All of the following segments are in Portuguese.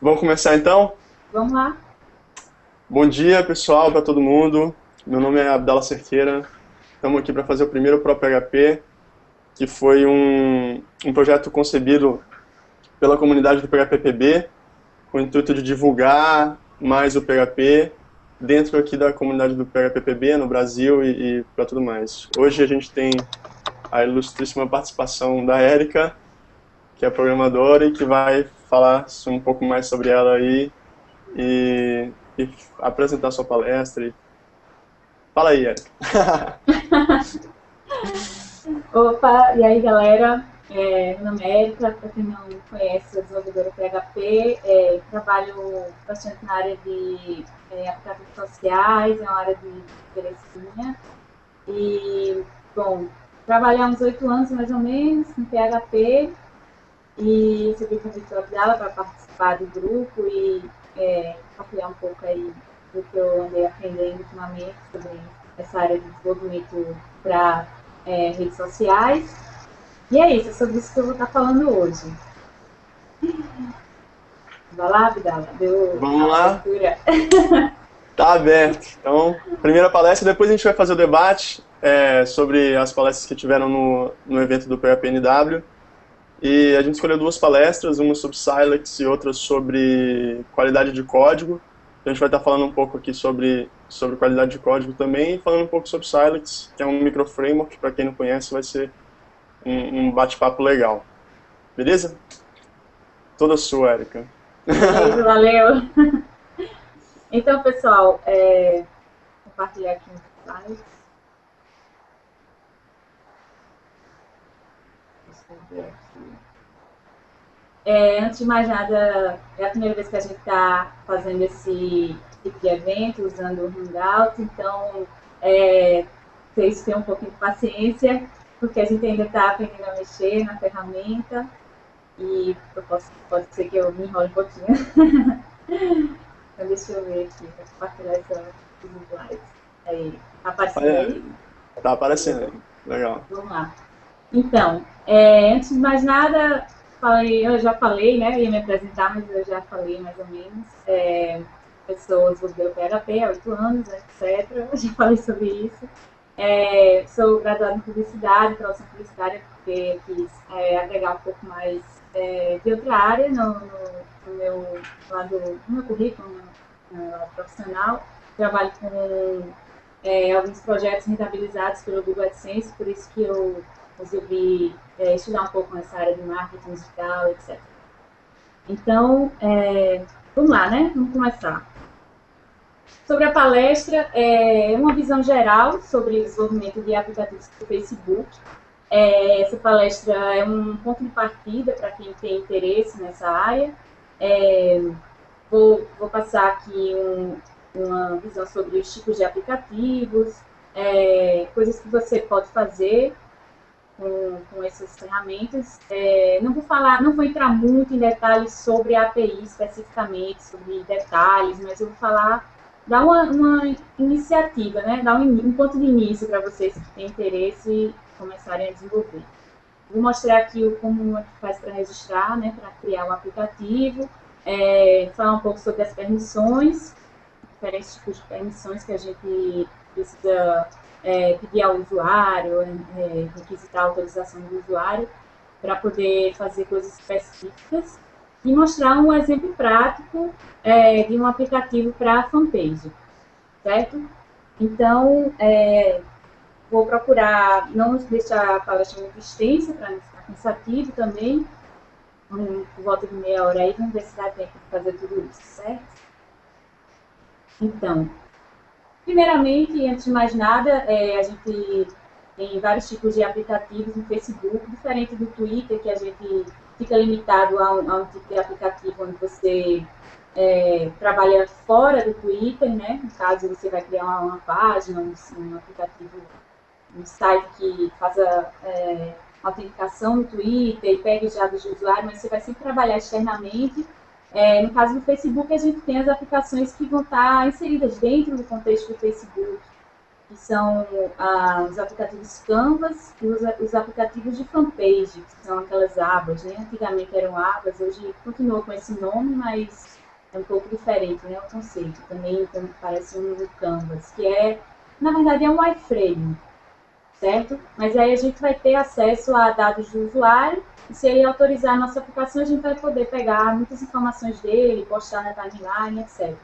Vamos começar então? Vamos lá. Bom dia, pessoal, para todo mundo. Meu nome é Abdala Cerqueira. Estamos aqui para fazer o primeiro Pro PHP, que foi um projeto concebido pela comunidade do PHPPB, com o intuito de divulgar mais o PHP dentro aqui da comunidade do PHPPB no Brasil e para tudo mais. Hoje a gente tem a ilustríssima participação da Érica, que é programadora e que vai falar um pouco mais sobre ela aí e apresentar sua palestra. Fala aí, Érica. Opa, e aí galera, meu nome é Erika, para quem não conhece, sou desenvolvedora PHP, trabalho bastante na área de aplicativos sociais, é uma área de interesse minha, e, bom, trabalhei há uns 8 anos mais ou menos no PHP, e recebi o convite dela para participar do grupo e compartilhar um pouco aí do que eu andei aprendendo ultimamente sobre essa área de desenvolvimento para redes sociais. E é isso, é sobre isso que eu vou estar falando hoje. Vai lá, Abdala, deu Vamos a lá? abertura. Tá aberto. Então, primeira palestra, depois a gente vai fazer o debate sobre as palestras que tiveram no evento do PHPNW. E a gente escolheu duas palestras, uma sobre Silex e outra sobre qualidade de código. Então, a gente vai estar falando um pouco aqui sobre qualidade de código também, e falando um pouco sobre Silex, que é um microframework, para quem não conhece, vai ser um bate-papo legal. Beleza? Toda sua, Érica. Beleza, valeu. Então, pessoal, compartilhar aqui um slide. Deixa eu ver aqui. Antes de mais nada, é a primeira vez que a gente está fazendo esse tipo de evento, usando o Hangout, então vocês tenham um pouquinho de paciência, porque a gente ainda está aprendendo a mexer na ferramenta e pode ser que eu me enrole um pouquinho. Então deixa eu ver aqui, vou compartilhar esses slides. Aí, tá aparecendo Olha, aí? tá aparecendo aí. Legal. Vamos lá. Então, antes de mais nada, eu já falei, né? Eu ia me apresentar, mas eu já falei mais ou menos. Eu sou desenvolvedora PHP há 8 anos, etc. Eu já falei sobre isso. Sou graduada em publicidade, tradução publicitária, porque quis agregar um pouco mais de outra área no meu lado, no meu currículo, no lado profissional. Trabalho com alguns projetos rentabilizados pelo Google AdSense, por isso que eu resolvi estudar um pouco nessa área de marketing digital, etc. Então, vamos lá, né? Vamos começar. Sobre a palestra, uma visão geral sobre o desenvolvimento de aplicativos para o Facebook. Essa palestra é um ponto de partida para quem tem interesse nessa área. Vou passar aqui uma visão sobre os tipos de aplicativos, coisas que você pode fazer com essas ferramentas. Não vou entrar muito em detalhes sobre a API especificamente, sobre detalhes, mas eu vou falar, dar uma iniciativa, né? Dar um ponto de início para vocês que têm interesse e começarem a desenvolver. Vou mostrar aqui como é que faz para registrar, né? Para criar o aplicativo, falar um pouco sobre as permissões, diferentes tipos de permissões que a gente precisa pedir ao usuário, requisitar a autorização do usuário para poder fazer coisas específicas e mostrar um exemplo prático de um aplicativo para fanpage, certo? Então, vou procurar não deixar a palestra muito extensa para não ficar cansativo também, por volta de meia hora aí, vamos ver se dá tempo de fazer tudo isso, certo? Então, primeiramente, antes de mais nada, a gente tem vários tipos de aplicativos no Facebook, diferente do Twitter, que a gente fica limitado a um tipo de aplicativo onde você trabalha fora do Twitter, né? No caso, você vai criar uma página, um aplicativo, um site que faça autenticação no Twitter e pegue os dados do usuário, mas você vai sempre trabalhar externamente. No caso do Facebook, a gente tem as aplicações que vão estar inseridas dentro do contexto do Facebook. que são os aplicativos Canvas e os aplicativos de fanpage, que são aquelas abas, né? Antigamente eram abas, hoje continuou com esse nome, mas é um pouco diferente, né? O conceito também como parece um Canvas, que na verdade, é um iframe, certo? Mas aí a gente vai ter acesso a dados do usuário, e se ele autorizar a nossa aplicação, a gente vai poder pegar muitas informações dele, postar na timeline, etc.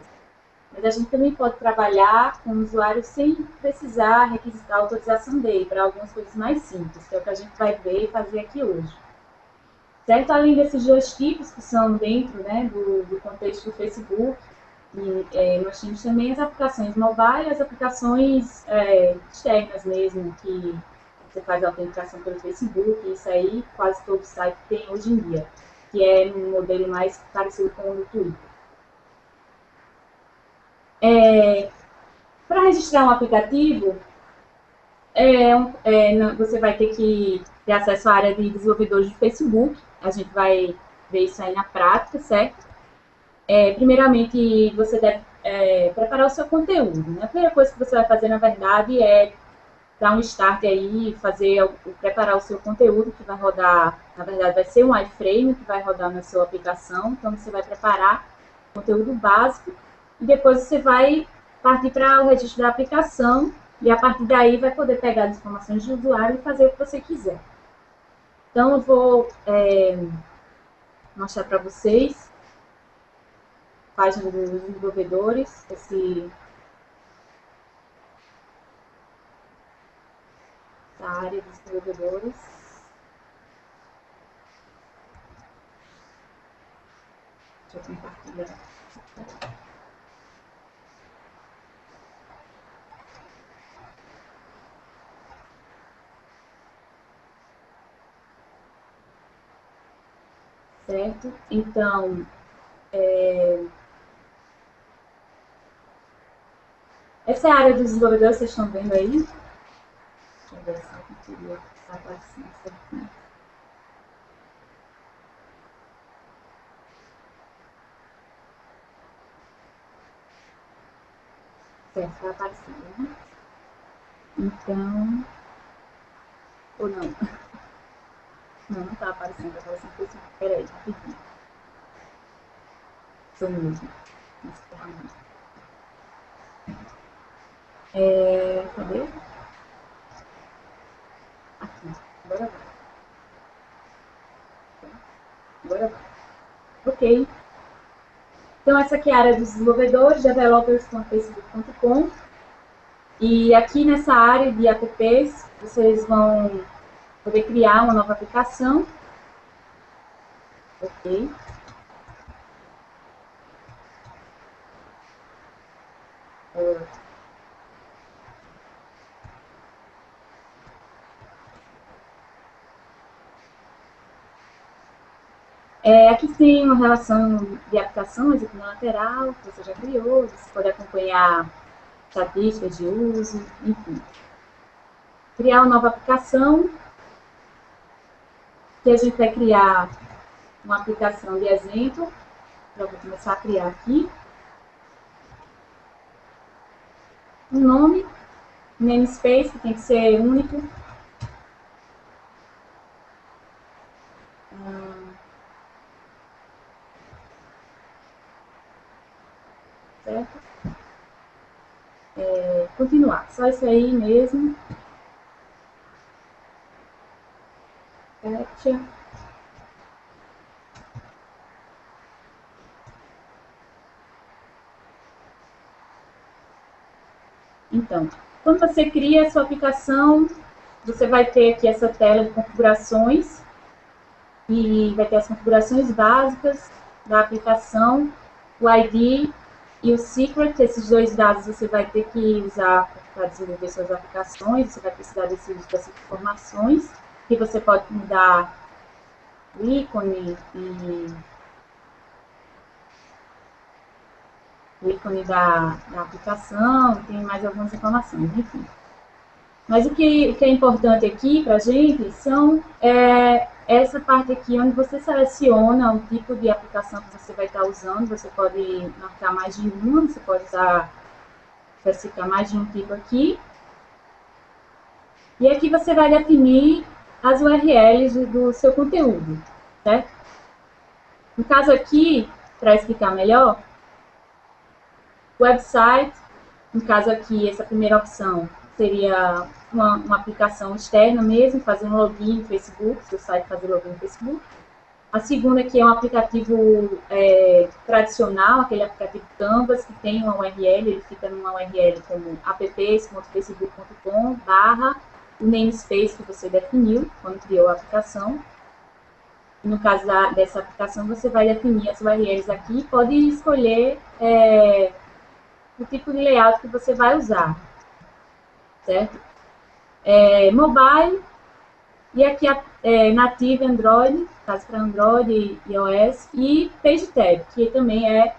Mas a gente também pode trabalhar com o usuário sem precisar requisitar a autorização dele, para algumas coisas mais simples, que é o que a gente vai ver e fazer aqui hoje. Certo? Além desses dois tipos, que são dentro, né, do contexto do Facebook, e nós temos também as aplicações mobile e as aplicações externas mesmo, que você faz a autenticação pelo Facebook, isso aí quase todo site tem hoje em dia, que é um modelo mais parecido com o do Twitter. Para registrar um aplicativo, você vai ter que ter acesso à área de desenvolvedores do Facebook. A gente vai ver isso aí na prática, certo? Primeiramente, você deve preparar o seu conteúdo, né? A primeira coisa que você vai fazer, na verdade, é dar um start aí, preparar o seu conteúdo, que vai rodar, na verdade, vai ser um iframe que vai rodar na sua aplicação. Então, você vai preparar o conteúdo básico e depois você vai partir para o registro da aplicação e, a partir daí, vai poder pegar as informações do usuário e fazer o que você quiser. Então, eu vou mostrar para vocês a página dos desenvolvedores, essa área dos desenvolvedores. Deixa eu compartilhar. Certo? Então, essa é a área dos desenvolvedores, vocês estão vendo aí? Deixa eu ver se eu queria estar aparecendo certinho. Certo, está aparecendo, né? Então, ou não? Não está aparecendo, está aparecendo por cima. Peraí, rapidinho. Sou mesmo. Nessa ferramenta. Cadê? Aqui. Agora vai. Agora vai. Ok. Então, essa aqui é a área dos desenvolvedores, developers.facebook.com. E aqui nessa área de apps, vocês vão poder criar uma nova aplicação. Ok. Aqui tem uma relação de aplicações aqui na lateral, que você já criou, você pode acompanhar estatísticas de uso, enfim. Criar uma nova aplicação, que a gente vai criar uma aplicação de exemplo. Eu vou começar a criar aqui. Um nome, namespace, que tem que ser único. Certo? Continuar, só isso aí mesmo. Captcha. Então, quando você cria a sua aplicação, você vai ter aqui essa tela de configurações e vai ter as configurações básicas da aplicação, o ID e o secret. Esses dois dados você vai ter que usar para desenvolver suas aplicações, você vai precisar dessas informações, que você pode mudar o ícone da aplicação, tem mais algumas informações, enfim. Mas o que é importante aqui para a gente são essa parte aqui, onde você seleciona o tipo de aplicação que você vai estar usando. Você pode marcar mais de uma, você pode especificar mais de um tipo aqui. E aqui você vai definir as URLs do seu conteúdo, certo? No caso aqui, para explicar melhor, website, no caso aqui, essa primeira opção seria uma aplicação externa mesmo, fazer um login no Facebook, seu site fazer login no Facebook. A segunda aqui é um aplicativo tradicional, aquele aplicativo Canvas, que tem uma URL, ele fica numa URL como apps.facebook.com/ o namespace que você definiu quando criou a aplicação. No caso dessa aplicação, você vai definir as URLs aqui e pode escolher o tipo de layout que você vai usar, certo? Mobile, e aqui native Android, caso para Android e iOS, e Page Tab, que também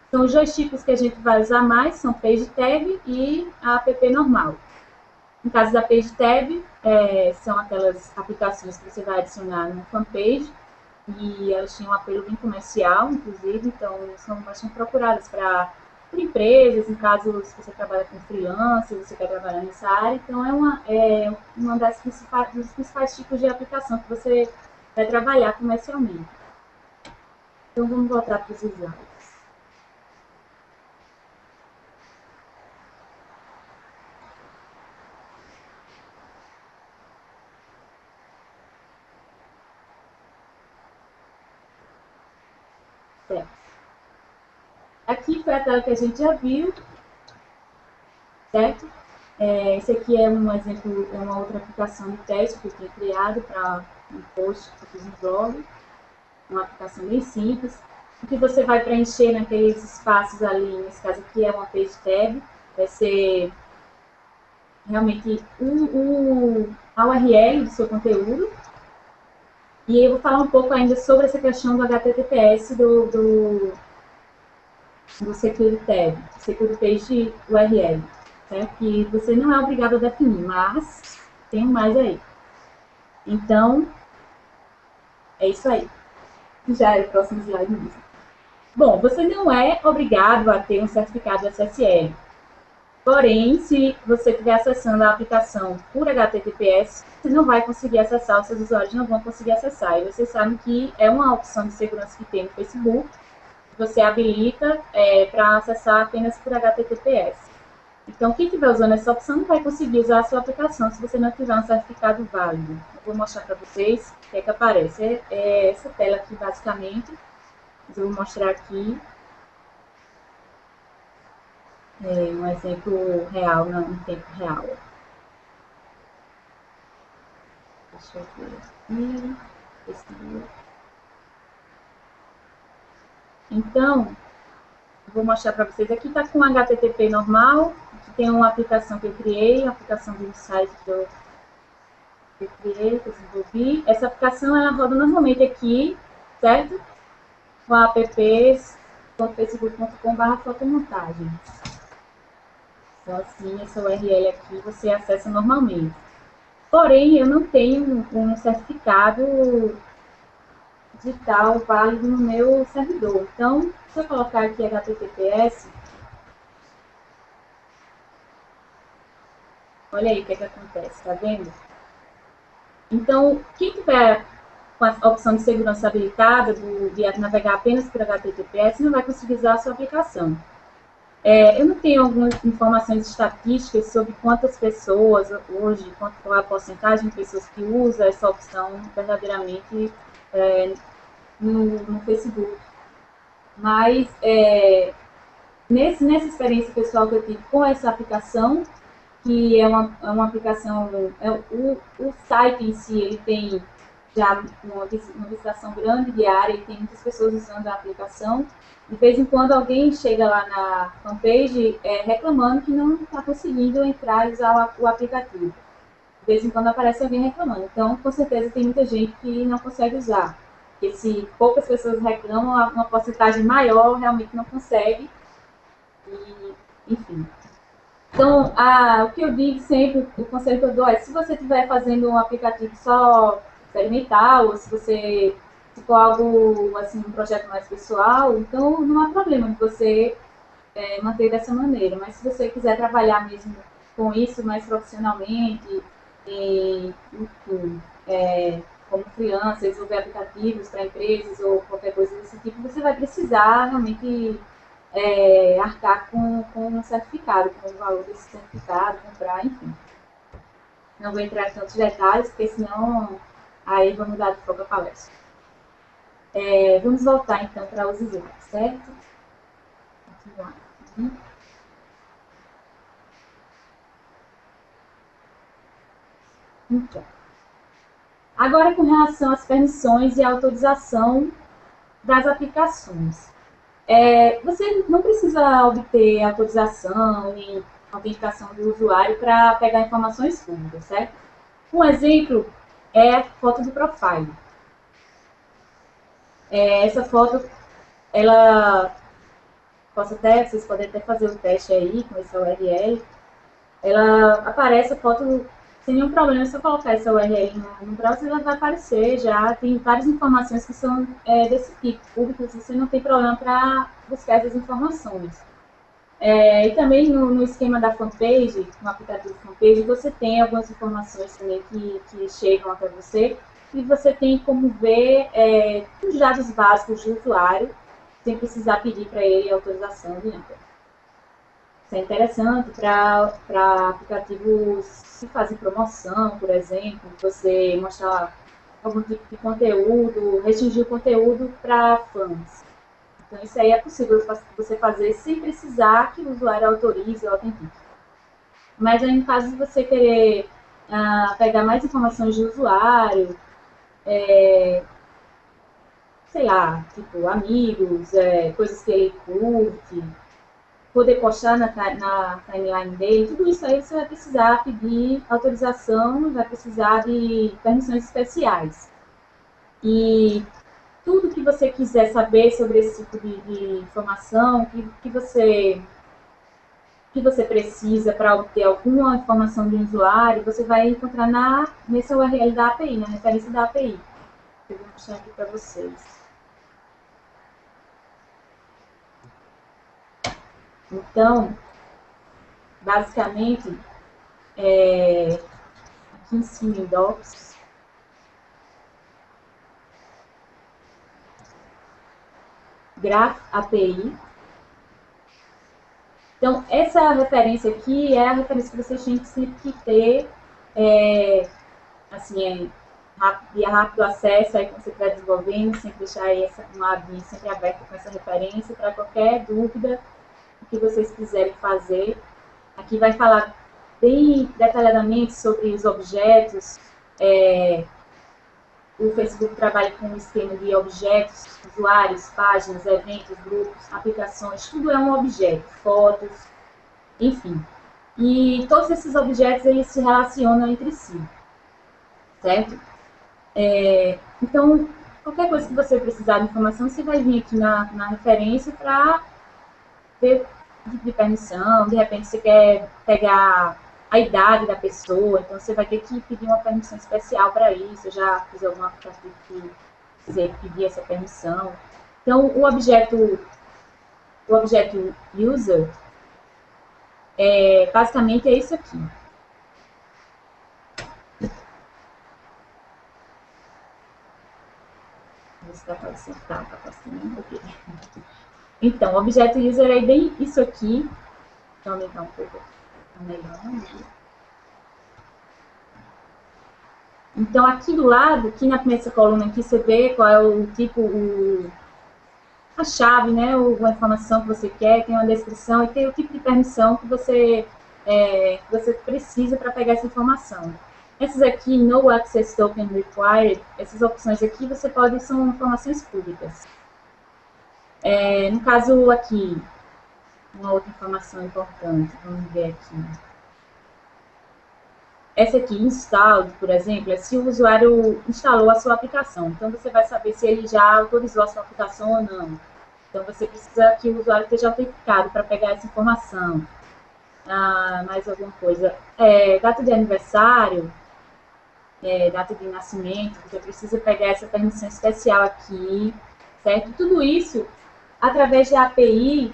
são os dois tipos que a gente vai usar mais, são Page Tab e a app normal. No caso da Page Tab, são aquelas aplicações que você vai adicionar no fanpage, e elas têm um apelo bem comercial, inclusive, então são bastante procuradas por empresas, em caso se você trabalha com freelancers, você quer trabalhar nessa área, então é uma dos principais tipos de aplicação que você vai trabalhar comercialmente. Então vamos voltar para os slides. Certo. Aqui foi a tela que a gente já viu, certo? Esse aqui é um exemplo, é uma outra aplicação de teste que eu tinha criado para um post que eu fiz no blog, uma aplicação bem simples. O que você vai preencher naqueles espaços ali, nesse caso aqui é uma page tab, vai ser realmente a URL do seu conteúdo. E eu vou falar um pouco ainda sobre essa questão do HTTPS do Security Tab, Security Page URL, certo? Que você não é obrigado a definir, mas tem mais aí. Então, é isso aí. Já é o próximo slide mesmo. Bom, você não é obrigado a ter um certificado SSL. Porém, se você estiver acessando a aplicação por HTTPS, você não vai conseguir acessar, os seus usuários não vão conseguir acessar. E você sabe que é uma opção de segurança que tem no Facebook, que você habilita para acessar apenas por HTTPS. Então, quem estiver usando essa opção não vai conseguir usar a sua aplicação se você não tiver um certificado válido. Eu vou mostrar para vocês o que é que aparece. É essa tela aqui, basicamente. Eu vou mostrar aqui um exemplo real, em tempo real. Deixa eu ver aqui. Então, vou mostrar para vocês. Aqui está com HTTP normal. Aqui tem uma aplicação que eu criei, uma aplicação de um site que eu criei, que eu desenvolvi. Essa aplicação ela roda normalmente aqui, certo? Com a apps.facebook.com/fotomontagem. Então, assim, essa URL aqui você acessa normalmente. Porém, eu não tenho um certificado digital válido no meu servidor. Então, se eu colocar aqui HTTPS, olha aí o que acontece, tá vendo? Então, quem tiver com a opção de segurança habilitada, de navegar apenas por HTTPS, não vai conseguir usar a sua aplicação. Eu não tenho algumas informações estatísticas sobre quantas pessoas hoje, qual é a porcentagem de pessoas que usam essa opção verdadeiramente no Facebook. Mas, nessa experiência pessoal que eu tive com essa aplicação, que é uma aplicação, o site em si, ele tem já uma visitação grande diária, e tem muitas pessoas usando a aplicação. De vez em quando alguém chega lá na fanpage reclamando que não está conseguindo entrar e usar o aplicativo. De vez em quando aparece alguém reclamando. Então, com certeza, tem muita gente que não consegue usar. Porque se poucas pessoas reclamam, uma porcentagem maior realmente não consegue. E, enfim. Então, o que eu digo sempre, o conselho que eu dou é, se você estiver fazendo um aplicativo só experimental, ou se você for algo, assim, um projeto mais pessoal, então não há problema de você manter dessa maneira. Mas se você quiser trabalhar mesmo com isso mais profissionalmente, e, enfim, como freelancer, desenvolver aplicativos para empresas ou qualquer coisa desse tipo, você vai precisar realmente arcar com um certificado, com o valor desse certificado, comprar, enfim. Não vou entrar em tantos detalhes, porque senão aí vamos dar de foco à palestra. Vamos voltar então para os slides, certo? Continuar aqui. Então, agora com relação às permissões e autorização das aplicações. Você não precisa obter autorização e autenticação do usuário para pegar informações públicas, certo? Um exemplo é a foto do profile. Essa foto, vocês podem até fazer o teste aí com essa URL. Ela aparece a foto sem nenhum problema, é só colocar essa URL no browser, ela vai aparecer já. Tem várias informações que são desse tipo, públicas, você não tem problema para buscar essas informações. E também no esquema da fanpage, no aplicativo fanpage, você tem algumas informações também que chegam até você, e você tem como ver os dados básicos do usuário, sem precisar pedir para ele autorização de nada. Isso é interessante para aplicativos que fazem promoção, por exemplo, você mostrar algum tipo de conteúdo, restringir o conteúdo para fãs. Então, isso aí é possível você fazer sem precisar que o usuário autorize ou autentique. Mas aí, no caso de você querer pegar mais informações de usuário, sei lá, tipo amigos, coisas que ele curte, poder postar na timeline dele, tudo isso aí você vai precisar pedir autorização, vai precisar de permissões especiais. E tudo que você quiser saber sobre esse tipo de informação, que você precisa para obter alguma informação de um usuário, você vai encontrar nessa URL da API, na referência da API. Eu vou mostrar aqui para vocês. Então, basicamente, aqui em cima em Docs, Graph API. Então, essa referência aqui é a referência que vocês têm sempre que ter, assim, via rápido acesso, aí quando você estiver desenvolvendo, sempre deixar aí uma abinha sempre aberta com essa referência para qualquer dúvida que vocês quiserem fazer. Aqui vai falar bem detalhadamente sobre os objetos. O Facebook trabalha com um esquema de objetos, usuários, páginas, eventos, grupos, aplicações, tudo é um objeto, fotos, enfim. E todos esses objetos eles se relacionam entre si, certo? Então, qualquer coisa que você precisar de informação, você vai vir aqui na referência para ver tipo de permissão, de repente você quer pegar a idade da pessoa, então você vai ter que pedir uma permissão especial para isso. Eu já fiz alguma aplicativo que quiser pedir essa permissão. Então, o objeto user, basicamente é isso aqui. Vou ver se dá para acertar, tá passando aqui. Então, o objeto user é bem isso aqui. Deixa eu aumentar um pouco. Então, aqui do lado, aqui na primeira coluna, aqui você vê qual é o tipo, a chave, né, a informação que você quer, tem uma descrição e tem o tipo de permissão que você precisa para pegar essa informação. Essas aqui, No Access Token Required, essas opções aqui são informações públicas. No caso aqui, uma outra informação importante, vamos ver aqui. Essa aqui, installed, por exemplo, é se o usuário instalou a sua aplicação. Então, você vai saber se ele já autorizou a sua aplicação ou não. Então, você precisa que o usuário esteja autenticado para pegar essa informação. Mais alguma coisa. Data de aniversário, data de nascimento, você precisa pegar essa permissão especial aqui, certo? Tudo isso através da API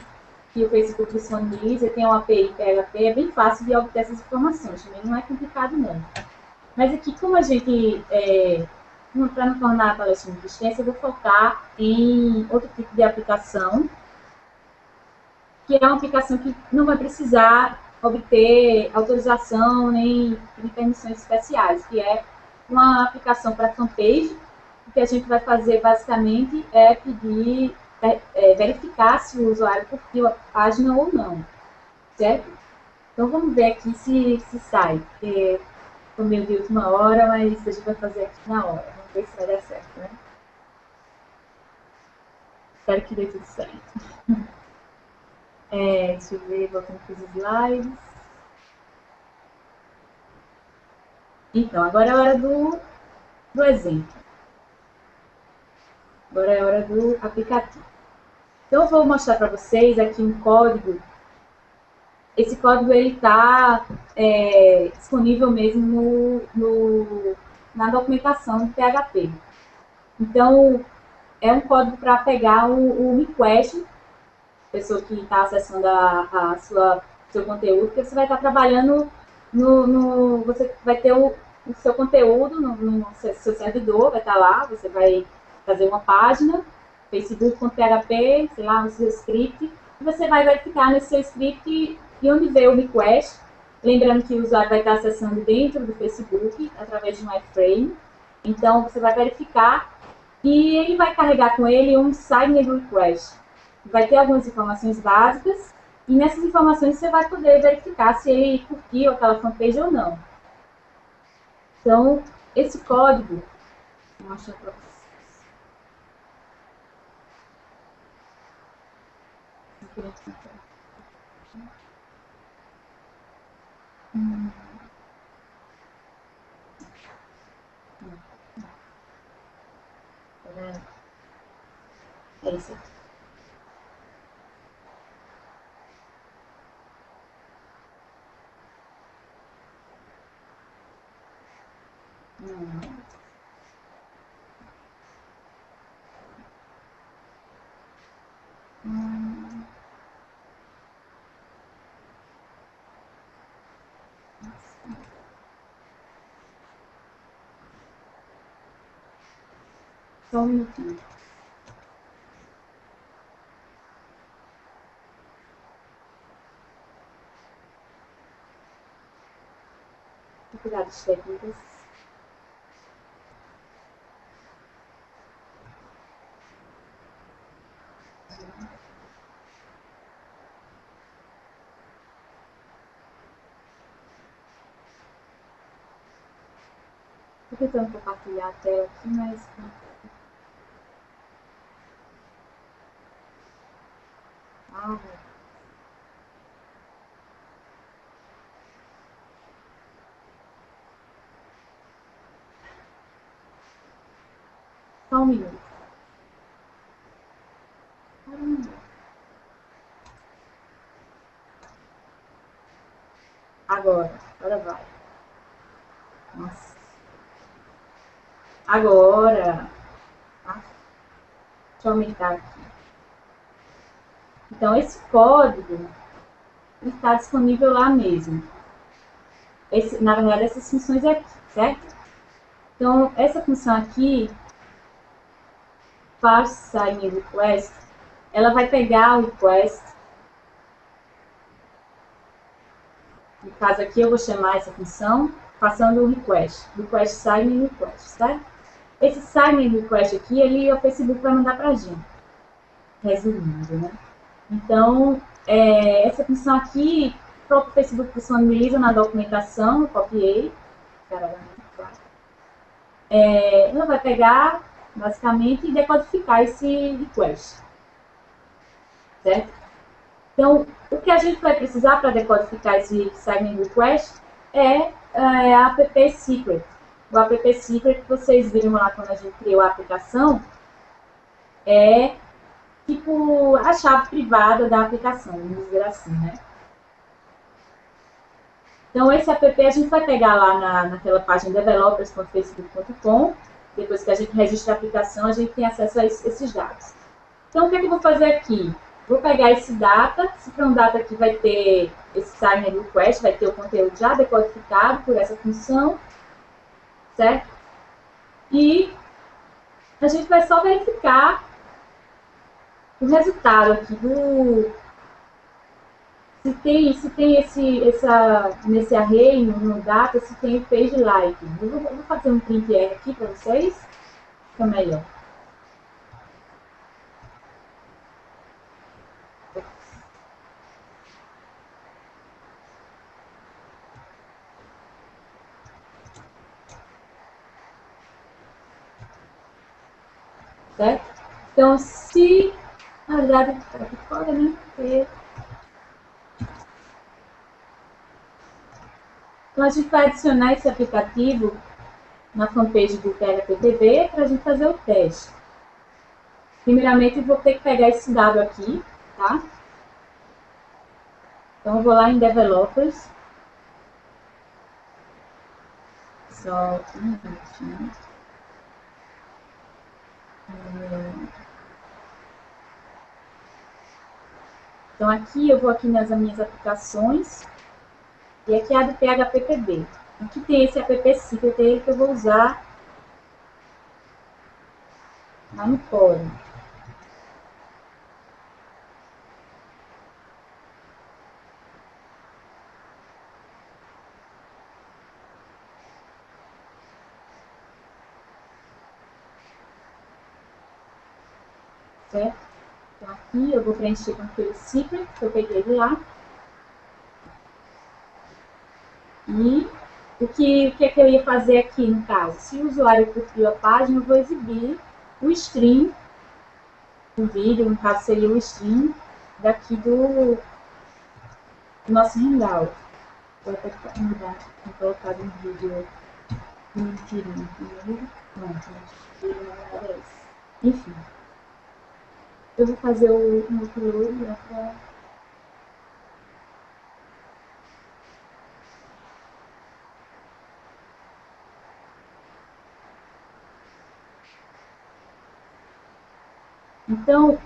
que o Facebook disponibiliza, tem uma API PHP, é bem fácil de obter essas informações, também não é complicado não. Mas aqui, como a gente, para não tornar a palestra muito extensa, para não tornar a palestra muito extensa, eu vou focar em outro tipo de aplicação, que é uma aplicação que não vai precisar obter autorização nem permissões especiais, que é uma aplicação para fanpage. O que a gente vai fazer basicamente é pedir, verificar se o usuário curtiu a página ou não, certo? Então vamos ver aqui se sai, porque estou meio de última hora, mas a gente vai fazer aqui na hora. Vamos ver se vai dar certo, né? Espero que dê tudo certo. Deixa eu ver, voltando para os slides. Então, agora é a hora do exemplo. Agora é a hora do aplicativo. Então, eu vou mostrar para vocês aqui um código. Esse código está disponível mesmo na documentação do PHP. Então, é um código para pegar o request, pessoa que está acessando seu conteúdo, porque você vai estar trabalhando você vai ter o seu conteúdo no seu servidor, vai estar lá, você vai fazer uma página, facebook.php, sei lá, no seu script, e você vai verificar nesse seu script de onde veio o request, lembrando que o usuário vai estar acessando dentro do Facebook, através de um iframe, então você vai verificar e ele vai carregar com ele um signed request. Vai ter algumas informações básicas e nessas informações você vai poder verificar se ele curtiu aquela fanpage ou não. Então, esse código, vou mostrar para vocês. É esse aqui. Só um minutinho. Cuidados técnicos. Estou tentando compartilhar a tela aqui, mas... Só um minuto. Agora vai. Nossa. Agora. Deixa eu aumentar aqui. Então, esse código está disponível lá mesmo. Na verdade, essas funções aqui, certo? Então, essa função aqui, parse sign request, ela vai pegar o request. No caso aqui, eu vou chamar essa função passando o request sign request, certo? Esse sign request aqui, ele o Facebook vai mandar para a gente. Resumindo, né? Então, essa função aqui, o próprio Facebook disponibiliza na documentação, eu copiei. Ela vai pegar, basicamente, e decodificar esse request. Certo? Então, o que a gente vai precisar para decodificar esse sign request é a app secret. O app secret que vocês viram lá quando a gente criou a aplicação é tipo a chave privada da aplicação, vamos dizer assim, né? Então, esse app a gente vai pegar lá naquela página developers.facebook.com. Depois que a gente registra a aplicação, a gente tem acesso a esses dados. Então, o que é que eu vou fazer aqui? Vou pegar esse data, esse from data aqui vai ter esse sign request, vai ter o conteúdo já decodificado por essa função. certo? E a gente vai só verificar o resultado aqui se tem nesse array, no data, se tem o page like. Eu vou fazer um print R aqui para vocês, fica melhor. Certo? Então, se na verdade, aqui fora, né? Então, a gente vai adicionar esse aplicativo na fanpage do PHPTV para a gente fazer o teste. Primeiramente, eu vou ter que pegar esse dado aqui, tá? Então, eu vou lá em Developers. Só um minutinho. Então, aqui eu vou aqui nas minhas aplicações. E aqui é a do PHPTV. Aqui tem esse app secret que eu vou usar lá no fórum. Certo? Então aqui eu vou preencher com aquele secret que eu peguei de lá. E o que é que eu ia fazer aqui no caso? Se o usuário curtiu a página, eu vou exibir o stream, o vídeo, no caso seria o stream daqui do nosso Hangout. Vou até mudar, vou colocar um vídeo mentirinho. Pronto, enfim. Eu vou fazer o upload né, para... Então,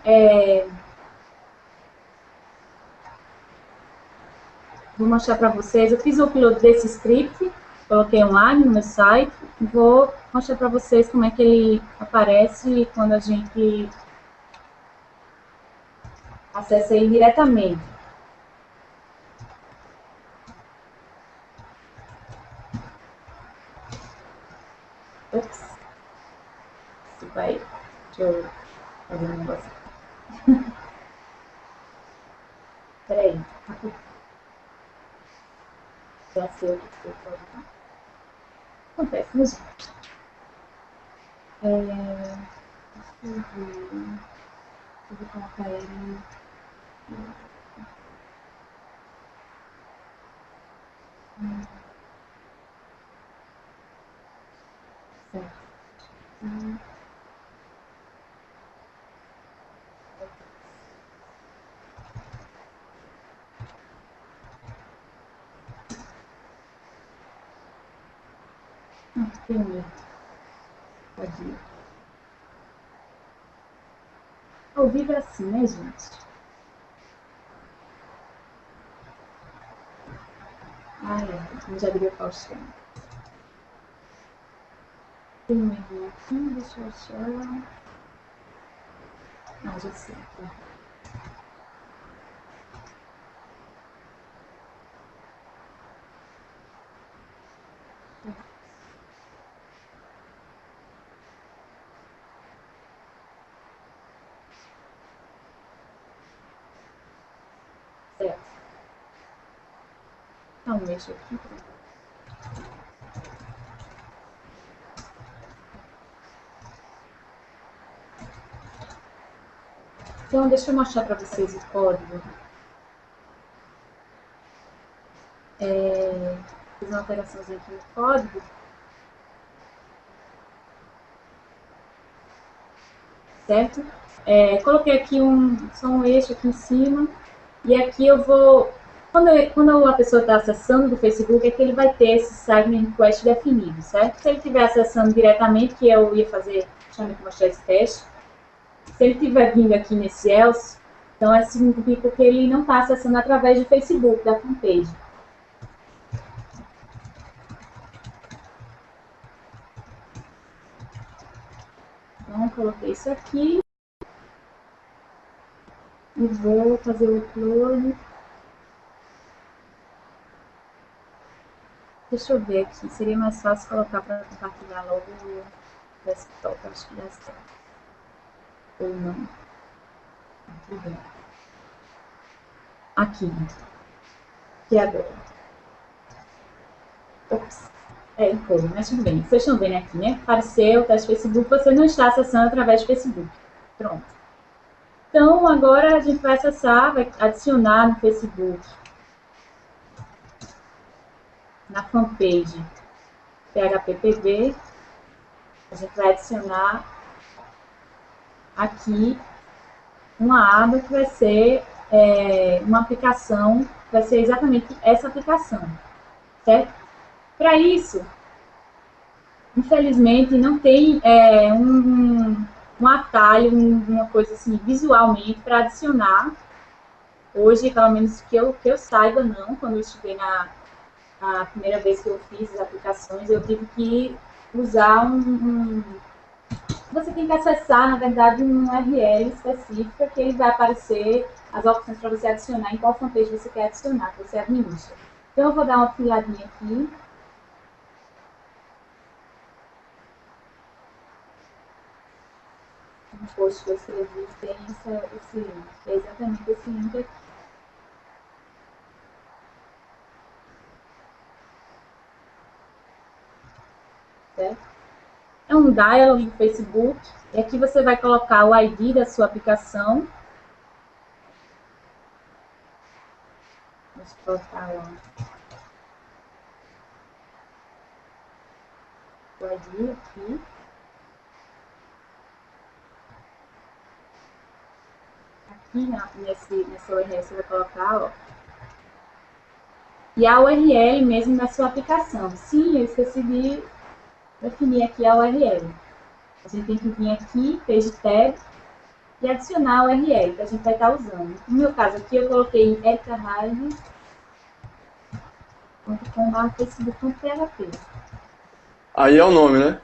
vou mostrar para vocês. Eu fiz o upload desse script, coloquei online no meu site. Vou mostrar para vocês como é que ele aparece quando a gente acessa ele diretamente. Ops. Isso vai. Deixa eu fazer um negócio. Peraí. Já sei o que eu vou fazer. Acontece, mas... Deixa eu vou colocar ele... Certo. Tem medo. Pode ir. Ao vivo é assim, né, gente? Eu já diria Faustão. Tem um erro aqui, deixa eu achar. Já sei. Tá. Certo. Então, deixa aqui. Então, deixa eu mostrar para vocês o código. Fiz uma alteraçãozinha aqui no código. Certo? Coloquei aqui só um eixo aqui em cima. E aqui eu vou... Quando a pessoa está acessando do Facebook, é que ele vai ter esse segment request definido, certo? Se ele estiver acessando diretamente, que eu ia fazer, deixa eu mostrar esse teste. Se ele estiver vindo aqui nesse else, então significa que ele não está acessando através do Facebook, da fanpage. Então, coloquei isso aqui. E vou fazer o upload. Deixa eu ver aqui. Seria mais fácil colocar para compartilhar logo o desktop. Acho que dá certo. Ou não. Tudo bem. Aqui. E agora? Ops. Foi, mas tudo bem. Vocês estão vendo aqui, né? Apareceu o teste Facebook. Você não está acessando através do Facebook. Pronto. Então, agora a gente vai acessar, vai adicionar no Facebook, na fanpage PHPPB, a gente vai adicionar aqui uma aba que vai ser uma aplicação, vai ser exatamente essa aplicação, certo? Para isso, infelizmente, não tem um atalho, uma coisa assim, visualmente, para adicionar. Hoje, pelo menos que eu saiba, não. Quando eu estive a primeira vez que eu fiz as aplicações, eu tive que usar Você tem que acessar, na verdade, um URL específico que ele vai aparecer as opções para você adicionar, em qual fanpage você quer adicionar, que você administra. Então, eu vou dar uma filadinha aqui. No post que eu escrevi tem esse link, é exatamente esse link aqui. Certo? É um dialog do Facebook, e aqui você vai colocar o ID da sua aplicação. Deixa eu colocar lá. O ID aqui. Aqui nessa URL você vai colocar, ó. E a URL mesmo da sua aplicação. Sim, eu esqueci de definir aqui a URL. A gente tem que vir aqui, page tab, e adicionar a URL que a gente vai estar usando. No meu caso aqui, eu coloquei ericaraide.com/facebook.php. Aí é o nome, né?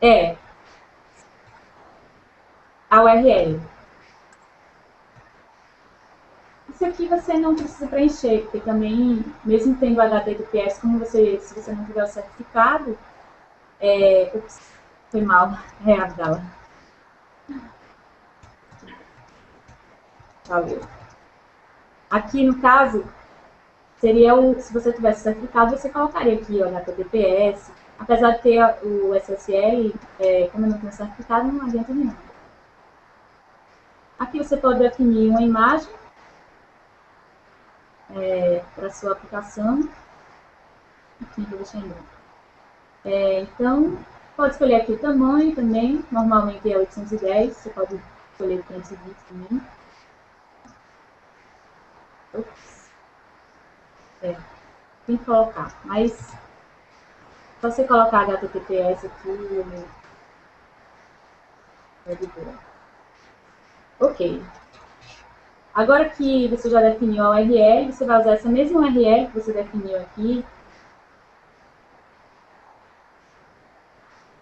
É. A URL. Isso aqui você não precisa preencher, porque também, mesmo tendo HTTPS, se você não tiver o certificado, ups, foi mal, Abdala. Valeu. Aqui, no caso, seria se você tivesse certificado, você colocaria aqui o HTTPS. Apesar de ter o SSL, como eu não tenho certificado, não adianta nenhum. Aqui você pode definir uma imagem para a sua aplicação. Aqui, vou deixar em branco. Então, pode escolher aqui o tamanho também. Normalmente é 810, você pode escolher 520 também. Ops. Tem que colocar, mas se você colocar HTTPS aqui, é de boa. Ok. Agora que você já definiu a URL, você vai usar essa mesma URL que você definiu aqui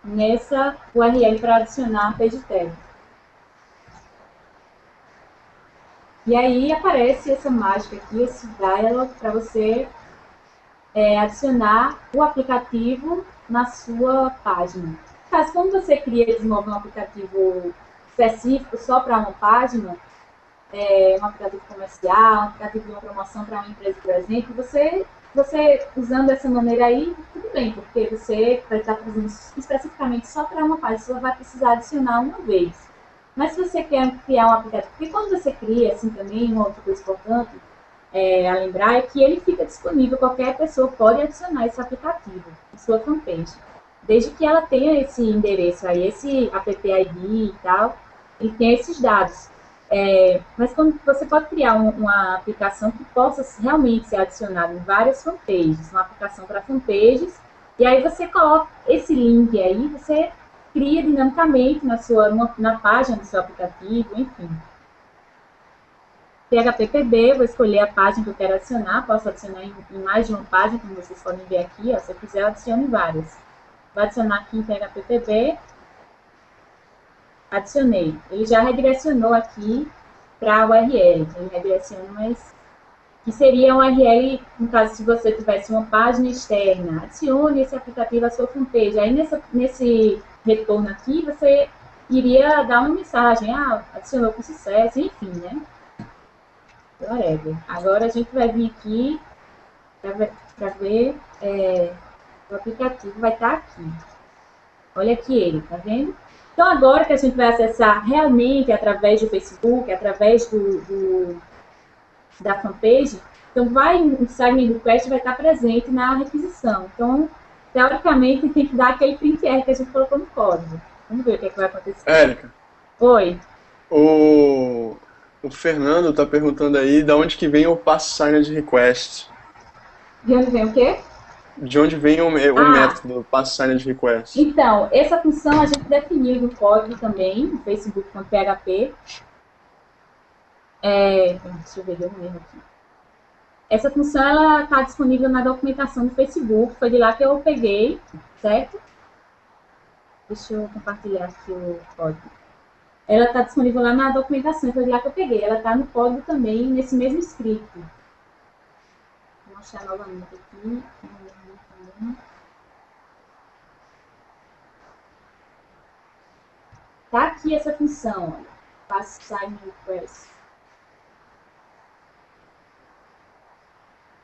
nessa URL para adicionar a page tag. E aí aparece essa mágica aqui, esse dialog, para você adicionar o aplicativo na sua página. Mas quando você cria e desenvolve um aplicativo específico só para uma página, um aplicativo comercial, um aplicativo de uma promoção para uma empresa, por exemplo, você usando dessa maneira aí, tudo bem, porque você vai estar fazendo especificamente só para uma página, você vai precisar adicionar uma vez. Mas se você quer criar um aplicativo, porque quando você cria, assim também, uma outra coisa importante a lembrar é que ele fica disponível, qualquer pessoa pode adicionar esse aplicativo em sua fanpage, desde que ela tenha esse endereço aí, esse app ID e tal, ele tem esses dados. Mas quando você pode criar uma aplicação que possa realmente ser adicionada em várias fanpages, uma aplicação para fanpages, e aí você coloca esse link aí, você cria dinamicamente na página do seu aplicativo, enfim. PHPPB, vou escolher a página que eu quero adicionar, posso adicionar em mais de uma página, como vocês podem ver aqui, ó, se eu quiser eu adiciono em várias. Vou adicionar aqui em PHPPB. Adicionei. Ele já redirecionou aqui para a URL. Ele redireciona, mas que seria uma URL, no caso, se você tivesse uma página externa, adicione esse aplicativo à sua fanpage. Aí, nesse retorno aqui, você iria dar uma mensagem, adicionou com sucesso, enfim, né? Whatever. Agora a gente vai vir aqui para ver o aplicativo vai estar aqui. Olha aqui ele, tá vendo? Então, agora que a gente vai acessar realmente através do Facebook, através da fanpage, então o sign request vai estar presente na requisição. Então, teoricamente, tem que dar aquele print R que a gente colocou no código. Vamos ver o que, é que vai acontecer. Érica. Oi. O Fernando está perguntando aí de onde que vem o pass signed request. De onde vem o quê? De onde vem o método pass signed request? Então, essa função a gente definiu no código também, no facebook.php. Deixa eu ver, deu um erro aqui. Essa função ela está disponível na documentação do Facebook, foi de lá que eu peguei, certo? Deixa eu compartilhar aqui o código. Ela está disponível lá na documentação, foi de lá que eu peguei. Ela está no código também, nesse mesmo script. Vou mostrar novamente aqui. Está aqui essa função, olha. Pass sign request.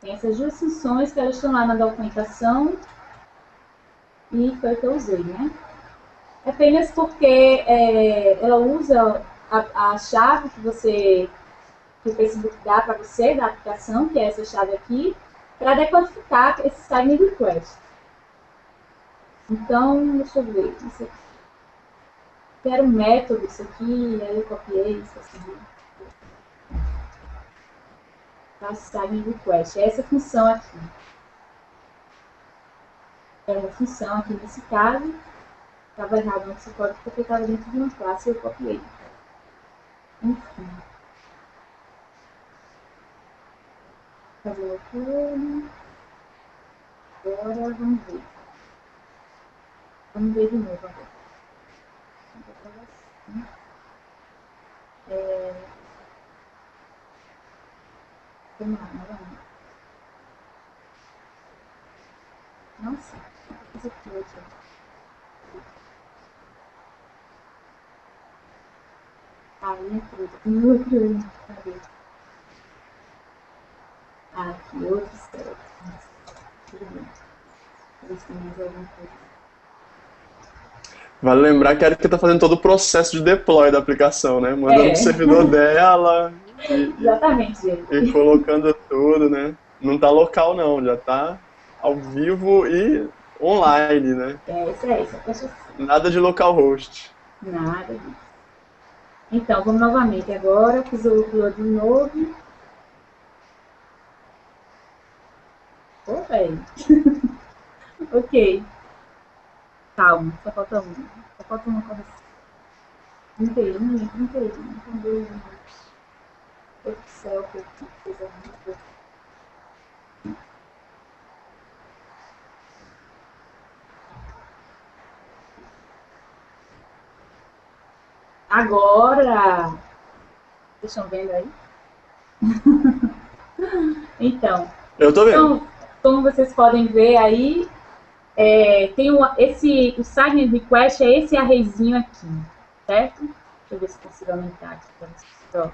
Tem essas duas funções que elas estão lá na documentação e foi o que eu usei, né? Apenas porque ela usa a chave que o Facebook dá para você, da aplicação, que é essa chave aqui, para decodificar esse sign request. Então, deixa eu ver. Isso aqui. Quero um método, isso aqui, aí eu copiei isso assim. Sign request. É essa função aqui. É uma função aqui nesse caso. Estava errado nesse código porque estava dentro de uma classe e eu copiei. Enfim. Fazer o turno. Agora vamos ver. Vamos ver de novo agora. Vamos lá, novamente. Nossa, isso aqui hoje. Entrou. Cadê? Aqui, outro certo. Tudo bem. Ver se tem mais alguma coisa. Vale lembrar que a Erika está fazendo todo o processo de deploy da aplicação, né? Mandando pro servidor dela Exatamente, gente. E colocando tudo, né? Não tá local não, já tá ao vivo e online, né? Isso é isso. Nada de localhost. Nada disso. Então, vamos novamente agora. Fiz o upload de novo. Ok. Calma, só falta uma. Só falta uma correção. 31. Cadê? Excel que eu fiz aqui. Agora, vocês estão vendo aí? Então, eu tô vendo. Então, como vocês podem ver aí, tem o sign request é esse arrayzinho aqui, certo? Deixa eu ver se consigo aumentar aqui para vocês.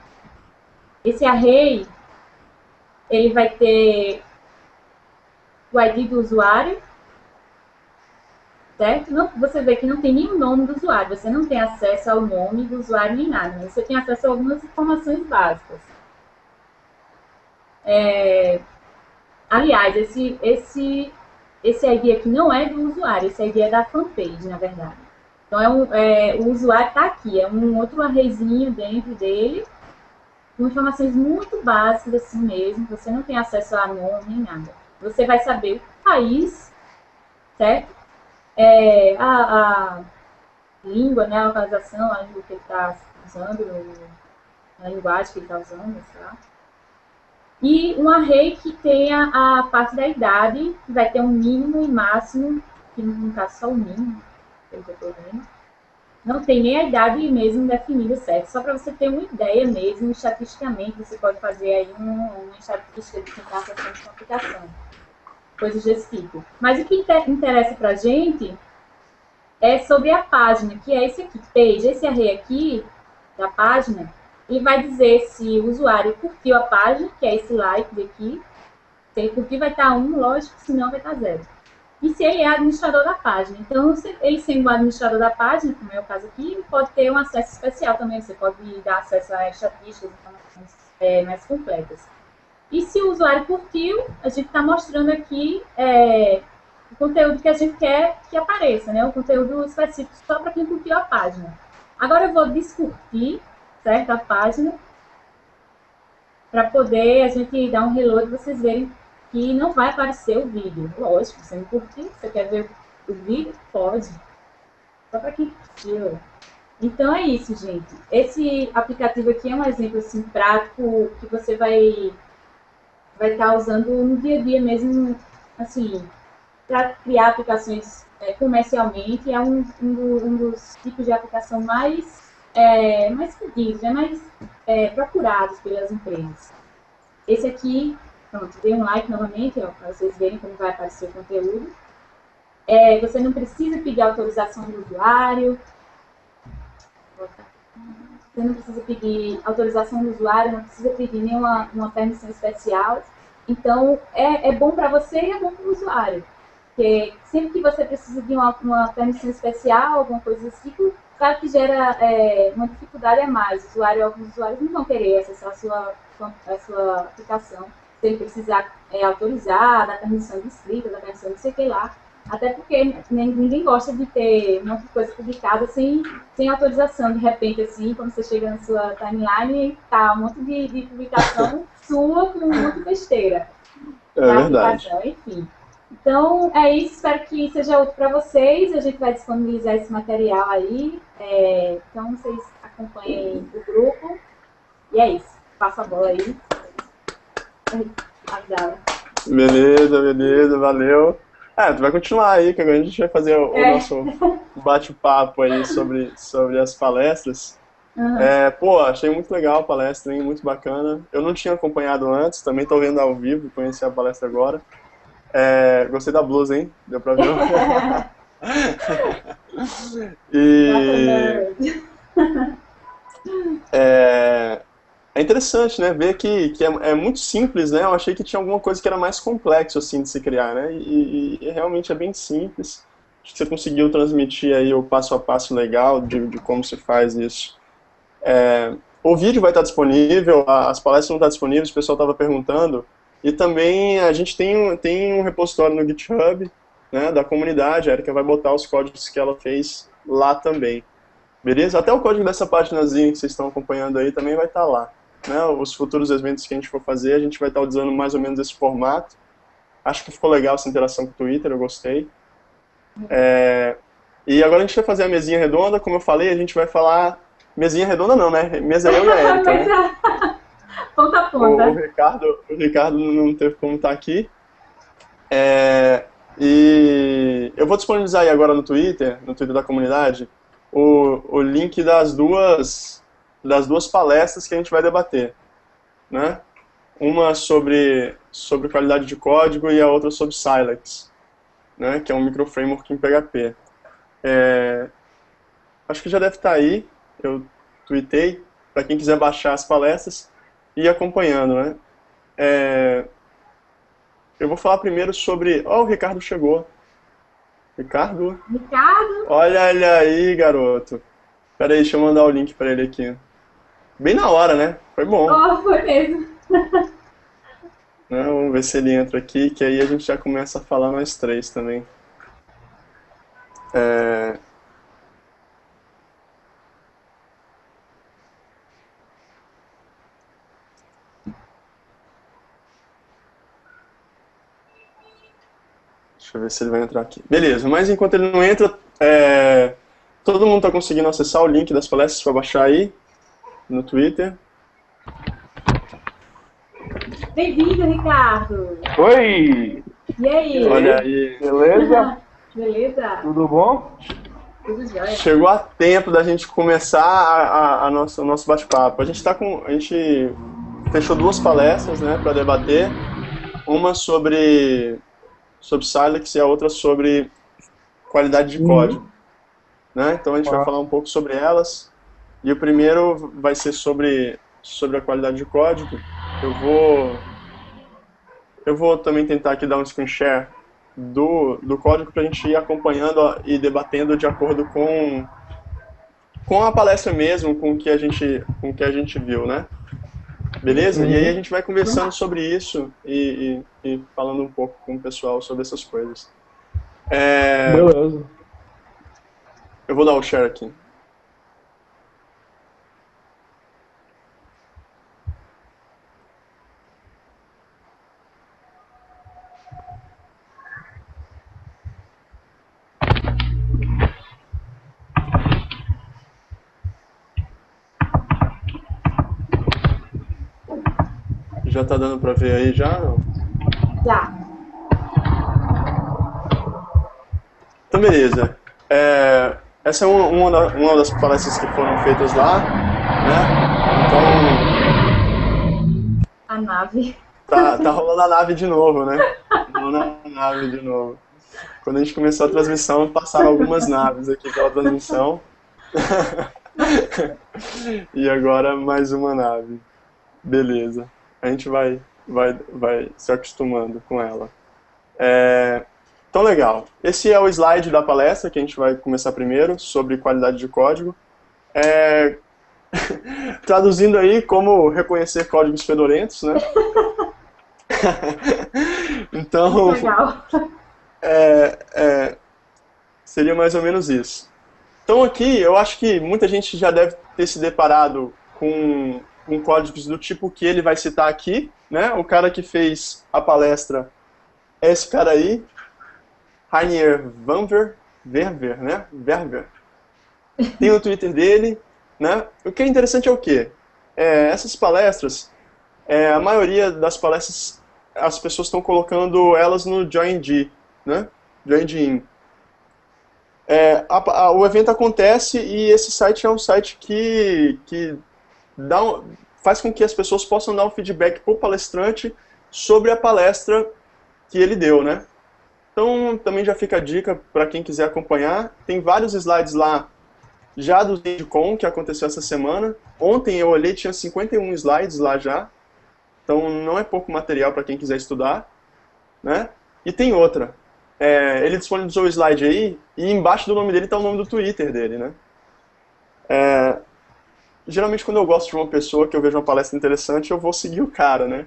Esse array, ele vai ter o ID do usuário, certo? Você vê que não tem nenhum nome do usuário, você não tem acesso ao nome do usuário nem nada, mas você tem acesso a algumas informações básicas. Aliás, esse ID aqui não é do usuário, esse ID é da fanpage, na verdade. Então, o usuário está aqui, é um outro arrayzinho dentro dele, com informações muito básicas assim mesmo, você não tem acesso a nome nem nada. Você vai saber o país, certo? A língua, né, a localização, a língua que ele está usando, a linguagem que ele está usando, sei lá. E um array que tenha a parte da idade, que vai ter um mínimo e máximo, que no caso só o mínimo, pelo que eu estou vendo. Não tem nem a idade mesmo definida certo, só para você ter uma ideia mesmo, estatisticamente, você pode fazer aí uma estatística de quem está acessando sua aplicação, coisas desse tipo. Mas o que interessa para a gente é sobre a página, que é esse aqui, page, esse array aqui da página, ele vai dizer se o usuário curtiu a página, que é esse like daqui, se ele curtir vai estar 1, lógico, senão vai estar 0. E se ele é administrador da página. Então, ele sendo o administrador da página, como é o caso aqui, ele pode ter um acesso especial também. Você pode dar acesso a estatísticas, informações mais completas. E se o usuário curtiu, a gente está mostrando aqui o conteúdo que a gente quer que apareça, né? O conteúdo específico só para quem curtiu a página. Agora eu vou descurtir, certo? A página, para poder a gente dar um reload e vocês verem que não vai aparecer o vídeo. Lógico, você não curtiu, você quer ver o vídeo? Pode. Só para quem curtiu. Então é isso, gente. Esse aplicativo aqui é um exemplo assim, prático que você vai estar usando no dia a dia mesmo, assim, para criar aplicações comercialmente. É um dos tipos de aplicação mais pedidos, mais procurados pelas empresas. Esse aqui, pronto, dê um like novamente, para vocês verem como vai aparecer o conteúdo. Você não precisa pedir autorização do usuário. Você não precisa pedir autorização do usuário, não precisa pedir nenhuma permissão especial. Então, é bom para você e é bom para o usuário. Porque sempre que você precisa de uma permissão especial, alguma coisa assim, claro que gera uma dificuldade a mais. Alguns usuários não vão querer acessar a sua aplicação se ele precisar autorizar, dar permissão de escrita, dar permissão de não sei o que lá. Até porque ninguém gosta de ter um monte de coisa publicada sem autorização. De repente, assim, quando você chega na sua timeline, tá um monte de publicação sua com um monte de besteira. É verdade. Enfim. Então, é isso. Espero que seja útil para vocês. A gente vai disponibilizar esse material aí. Então, vocês acompanhem o grupo. E é isso. Passa a bola aí. Beleza, valeu. Tu vai continuar aí, que agora a gente vai fazer o nosso bate-papo aí sobre as palestras. Uhum. Achei muito legal a palestra, hein? Muito bacana. Eu não tinha acompanhado antes, também estou vendo ao vivo, conheci a palestra agora. Gostei da blusa, hein? Deu pra ver? É interessante, né? Ver que é muito simples, né? Eu achei que tinha alguma coisa que era mais complexo, assim, de se criar, né? E realmente é bem simples. Acho que você conseguiu transmitir aí o passo a passo legal de como se faz isso. O vídeo vai estar disponível, as palestras não estão disponíveis, o pessoal estava perguntando. E também a gente tem um repositório no GitHub, né, da comunidade. A Erika vai botar os códigos que ela fez lá também. Beleza? Até o código dessa paginazinha que vocês estão acompanhando aí também vai estar lá. Né? Os futuros eventos que a gente for fazer, a gente vai estar usando mais ou menos esse formato. Acho que ficou legal essa interação com o Twitter, eu gostei. E agora a gente vai fazer a mesinha redonda. Como eu falei, a gente vai falar... Mesinha redonda não, né? Mesa eu e a Erika, né? Ponta a ponta. O Ricardo não teve como estar aqui. E eu vou disponibilizar aí agora no Twitter da comunidade, o link das duas palestras que a gente vai debater, né? Uma sobre qualidade de código e a outra sobre Silex, né? Que é um microframework em PHP. Acho que já deve estar aí, eu tuitei, para quem quiser baixar as palestras e ir acompanhando, né? Eu vou falar primeiro sobre... o Ricardo chegou. Ricardo? Olha ele aí, garoto. Pera aí, deixa eu mandar o link para ele aqui. Bem na hora, né? Foi bom. Foi mesmo. Vamos ver se ele entra aqui, que aí a gente já começa a falar nós três também. Deixa eu ver se ele vai entrar aqui. Beleza, mas enquanto ele não entra, todo mundo está conseguindo acessar o link das palestras para baixar aí no Twitter. Bem-vindo, Ricardo! Oi! E aí? Olha aí. Beleza? Beleza? Tudo bom? Tudo jóia. Chegou a tempo da gente começar o nosso bate-papo. A gente fechou duas palestras, né, para debater. Uma sobre Silex e a outra sobre qualidade de código, né? Então a gente vai falar um pouco sobre elas. E o primeiro vai ser sobre a qualidade de código. Eu vou também tentar aqui dar um screen share do código para a gente ir acompanhando e debatendo de acordo com a palestra mesmo, com o que a gente viu, né? Beleza? E aí a gente vai conversando sobre isso e falando um pouco com o pessoal sobre essas coisas. Beleza. Eu vou dar o share aqui. Já tá dando pra ver aí já? Já. Então, beleza. Essa é uma das palestras que foram feitas lá, né? Então... A nave. Tá rolando a nave de novo, né? Rolando a nave de novo. Quando a gente começou a transmissão, passaram algumas naves aqui pela transmissão. E agora mais uma nave. Beleza. A gente vai se acostumando com ela. Então, legal. Esse é o slide da palestra que a gente vai começar primeiro, sobre qualidade de código. Traduzindo aí, como reconhecer códigos fedorentos, né? Então, Legal. seria mais ou menos isso. Então aqui, eu acho que muita gente já deve ter se deparado com códigos do tipo que ele vai citar aqui, né? O cara que fez a palestra é esse cara aí, Rainier Verver, né? Verver. Tem o Twitter dele, né? O que é interessante é o quê? Essas palestras, a maioria das palestras, as pessoas estão colocando elas no Join.g, né? Join.in. O evento acontece e esse site é um site que faz com que as pessoas possam dar um feedback para o palestrante sobre a palestra que ele deu, né? Então, também já fica a dica para quem quiser acompanhar. Tem vários slides lá já do ZendCon, que aconteceu essa semana. Ontem eu olhei, tinha 51 slides lá já. Então, não é pouco material para quem quiser estudar, né? E tem outra. Ele disponibilizou o slide aí, e embaixo do nome dele está o nome do Twitter dele, né? Geralmente, quando eu gosto de uma pessoa, que eu vejo uma palestra interessante, eu vou seguir o cara, né?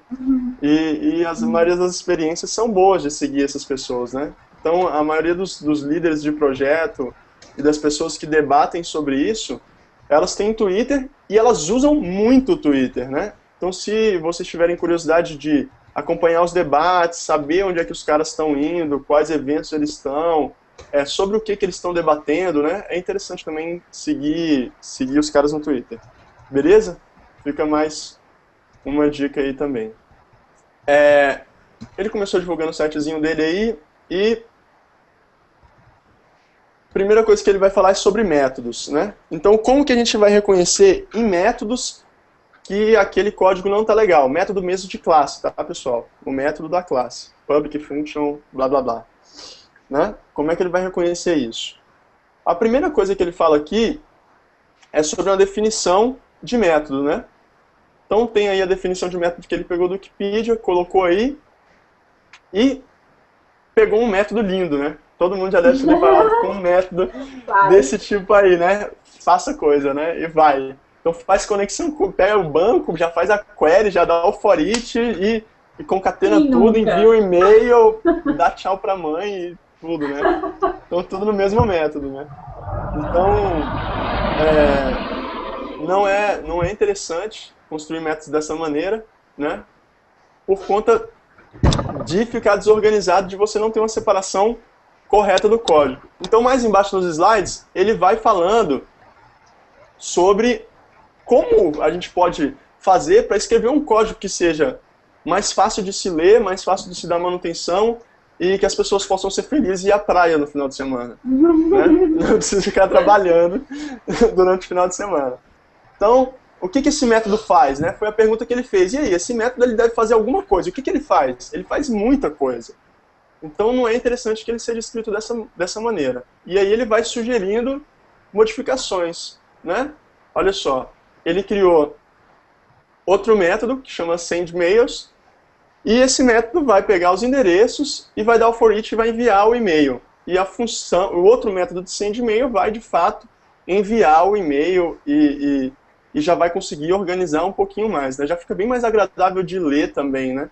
E a maioria das experiências são boas de seguir essas pessoas, né? Então, a maioria dos líderes de projeto e das pessoas que debatem sobre isso, elas têm Twitter e elas usam muito o Twitter, né? Então, se vocês tiverem curiosidade de acompanhar os debates, saber onde é que os caras estão indo, quais eventos eles estão, sobre o que eles estão debatendo, né? É interessante também seguir os caras no Twitter. Beleza? Fica mais uma dica aí também. Ele começou divulgando o sitezinho dele aí e a primeira coisa que ele vai falar é sobre métodos, né? Então, como que a gente vai reconhecer em métodos que aquele código não está legal? Método mesmo de classe, tá, pessoal? O método da classe. Public function, blá, blá, blá. Né? Como é que ele vai reconhecer isso? A primeira coisa que ele fala aqui é sobre uma definição de método, né? Então tem aí a definição de método que ele pegou do Wikipedia, colocou aí e pegou um método lindo, né? Todo mundo já deve ter deparado com um método desse tipo aí, né? Faça coisa, né? E vai. Então faz conexão, pega o banco, já faz a query, já dá o for each e concatena tudo, envia um e-mail, dá tchau pra mãe e tudo, né? Então tudo no mesmo método, né? Então, não é interessante construir métodos dessa maneira, né? Por conta de ficar desorganizado, de você não ter uma separação correta do código. Então, mais embaixo nos slides, ele vai falando sobre como a gente pode fazer para escrever um código que seja mais fácil de se ler, mais fácil de se dar manutenção e que as pessoas possam ser felizes e ir à praia no final de semana. Né? Não precisa ficar trabalhando durante o final de semana. Então, o que esse método faz? Né? Foi a pergunta que ele fez. E aí, esse método ele deve fazer alguma coisa. O que ele faz? Ele faz muita coisa. Então, não é interessante que ele seja escrito dessa maneira. E aí ele vai sugerindo modificações. Né? Olha só, ele criou outro método que chama sendMails, e esse método vai pegar os endereços e vai dar o for each e vai enviar o e-mail. E a função, o outro método de sendMail vai, de fato, enviar o e-mail e já vai conseguir organizar um pouquinho mais. Né? Já fica bem mais agradável de ler também. Né?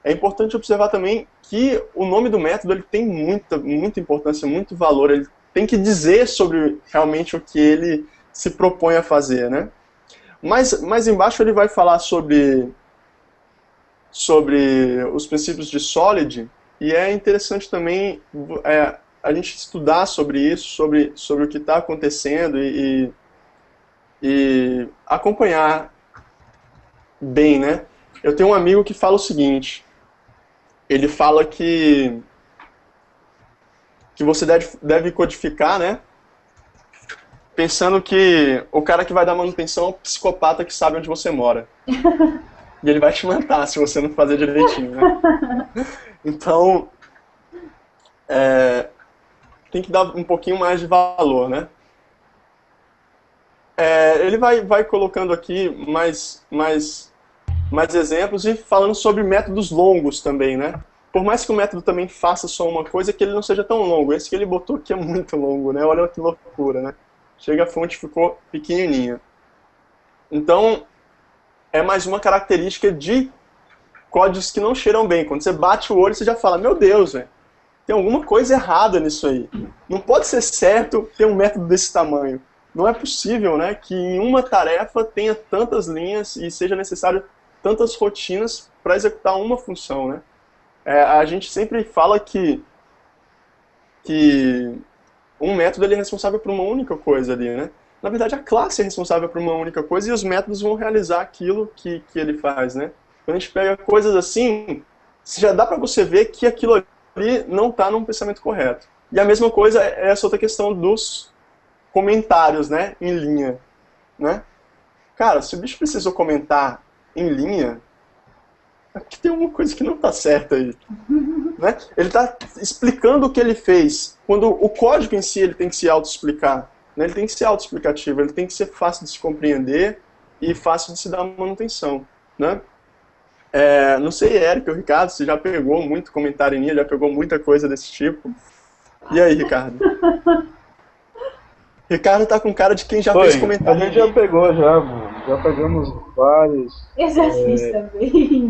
É importante observar também que o nome do método ele tem muita importância, muito valor. Ele tem que dizer sobre realmente o que ele se propõe a fazer. Né? Mais embaixo ele vai falar sobre os princípios de Solid, e é interessante também a gente estudar sobre isso, sobre o que está acontecendo e acompanhar bem, né? Eu tenho um amigo que fala o seguinte, ele fala que você deve codificar, né? Pensando que o cara que vai dar manutenção é um psicopata que sabe onde você mora. E ele vai te matar se você não fazer direitinho, né? Então, tem que dar um pouquinho mais de valor, né? Ele vai colocando aqui mais exemplos e falando sobre métodos longos também, né? Por mais que o método também faça só uma coisa, que ele não seja tão longo. Esse que ele botou aqui é muito longo, né? Olha que loucura, né? Chega a fonte ficou pequenininha. Então, é mais uma característica de códigos que não cheiram bem. Quando você bate o olho, você já fala, meu Deus, véio, tem alguma coisa errada nisso aí. Não pode ser certo ter um método desse tamanho. Não é possível, né, que em uma tarefa tenha tantas linhas e seja necessário tantas rotinas para executar uma função. Né? A gente sempre fala que um método ele é responsável por uma única coisa ali, né? Na verdade, a classe é responsável por uma única coisa e os métodos vão realizar aquilo que ele faz, né? Quando a gente pega coisas assim, já dá para você ver que aquilo ali não está num pensamento correto. E a mesma coisa é essa outra questão dos comentários, né? Em linha, né? Cara, se o bicho precisou comentar em linha, é porque tem alguma coisa que não está certa aí. Né? Ele está explicando o que ele fez, quando o código em si ele tem que se auto-explicar. Né? Ele tem que ser auto-explicativo, ele tem que ser fácil de se compreender e fácil de se dar manutenção. Né? Não sei, Eric ou Ricardo, você já pegou muito comentário em linha, já pegou muita coisa desse tipo. E aí, Ricardo? Ricardo tá com cara de quem já fez comentário. A gente já pegou, já pegamos vários. Eu já fiz também.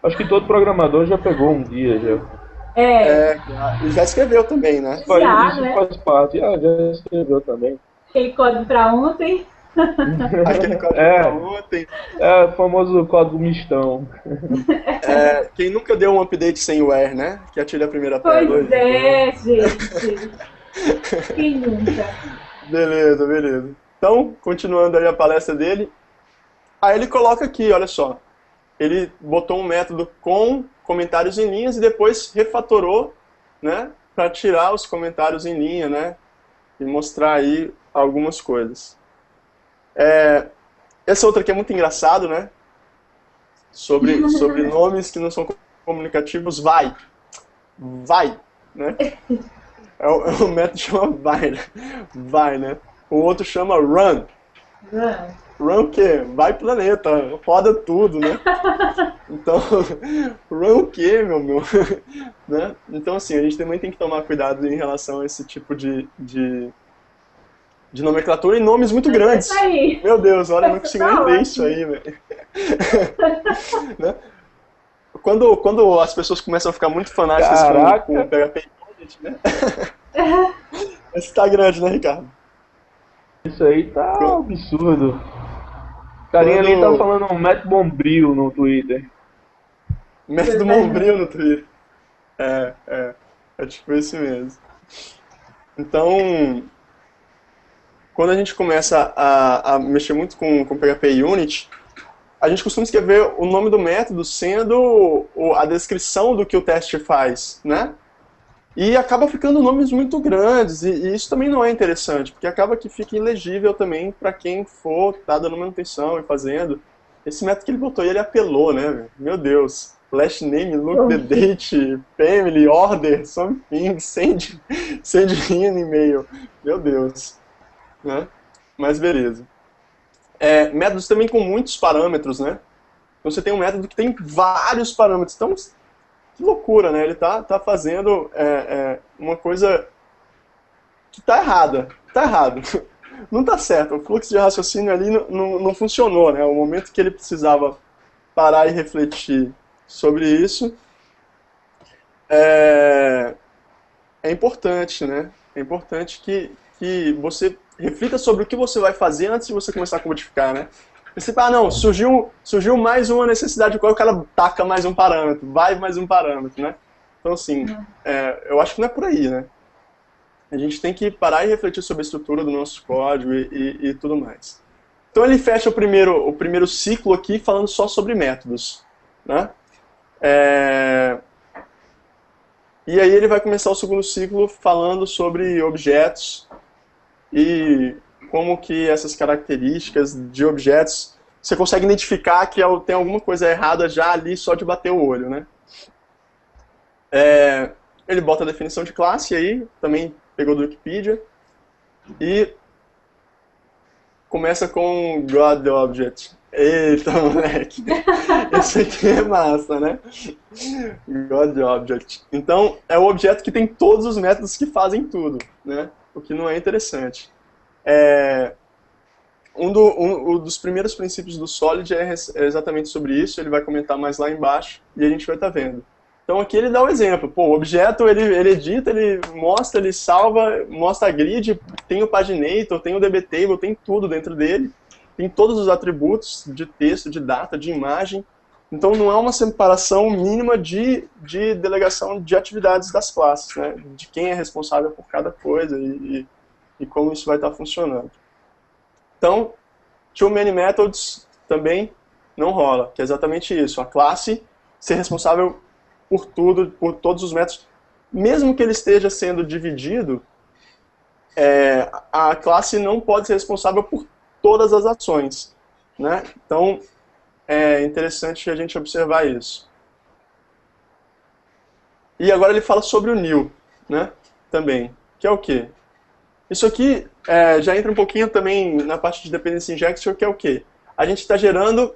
Acho que todo programador já pegou um dia já. E já escreveu também, né? Isso faz parte. Já escreveu também. Aquele código para ontem. Aquele código para ontem. O famoso código mistão. Quem nunca deu um update sem where, né? Que atira a primeira pedra. Pois é, gente. Quem nunca? Beleza. Então, continuando aí a palestra dele. Aí ele coloca aqui, olha só. Ele botou um método com comentários em linhas e depois refatorou, né? Para tirar os comentários em linha, né? E mostrar aí algumas coisas. Essa outra aqui é muito engraçado, né? Sobre nomes que não são comunicativos, vai, né? O método chama vai, né? O outro chama run. Run o quê? Vai planeta, roda tudo, né? Então, run o quê, meu? Né? Então, assim, a gente também tem que tomar cuidado em relação a esse tipo de nomenclatura e nomes muito grandes. Meu Deus, olha, eu não consigo nem ler isso aí, velho. Né? Quando as pessoas começam a ficar muito fanáticas com o PHP Unit, né? Esse tá grande, né, Ricardo? Isso aí tá absurdo. O carinha ali tá falando um método bombril no Twitter. Método bombril no Twitter. É tipo isso mesmo. Então, quando a gente começa a mexer muito com PHP Unit, a gente costuma escrever o nome do método sendo a descrição do que o teste faz, né? E acaba ficando nomes muito grandes, e isso também não é interessante, porque acaba que fica ilegível também para quem for tá dando manutenção e fazendo. Esse método que ele botou, ele apelou, né? Meu Deus. Last name, look the date, family, order, something, send in e-mail. Meu Deus. Né? Mas beleza. Métodos também com muitos parâmetros, né? Então você tem um método que tem vários parâmetros. Então, que loucura, né? Ele tá fazendo uma coisa que tá errada. Tá errado. Não tá certo. O fluxo de raciocínio ali não funcionou, né? O momento que ele precisava parar e refletir sobre isso é importante, né? É importante que você reflita sobre o que você vai fazer antes de você começar a codificar, né? Você fala, não, surgiu mais uma necessidade, o cara taca mais um parâmetro, vai mais um parâmetro, né? Então, assim, eu acho que não é por aí, né? A gente tem que parar e refletir sobre a estrutura do nosso código e tudo mais. Então ele fecha o primeiro ciclo aqui falando só sobre métodos, né? E aí ele vai começar o segundo ciclo falando sobre objetos e como que essas características de objetos você consegue identificar que tem alguma coisa errada já ali só de bater o olho, né? Ele bota a definição de classe aí, também pegou do Wikipedia, e começa com God Object. Eita, moleque! Isso aqui é massa, né? God Object. Então, é o objeto que tem todos os métodos que fazem tudo, né? O que não é interessante. Um dos primeiros princípios do Solid é exatamente sobre isso, ele vai comentar mais lá embaixo, e a gente vai estar vendo. Então aqui ele dá o exemplo, pô, o objeto ele edita, ele mostra, ele salva, mostra a grid, tem o paginator, tem o dbtable, tem tudo dentro dele, tem todos os atributos de texto, de data, de imagem, então não há uma separação mínima de delegação de atividades das classes, né, de quem é responsável por cada coisa e como isso vai estar funcionando. Então, too many methods também não rola, que é exatamente isso, a classe ser responsável por tudo, por todos os métodos, mesmo que ele esteja sendo dividido, a classe não pode ser responsável por todas as ações, né? Então, é interessante a gente observar isso. E agora ele fala sobre o new, né? Também, que é o quê? Isso aqui já entra um pouquinho também na parte de Dependency Injection, que é o quê? A gente está gerando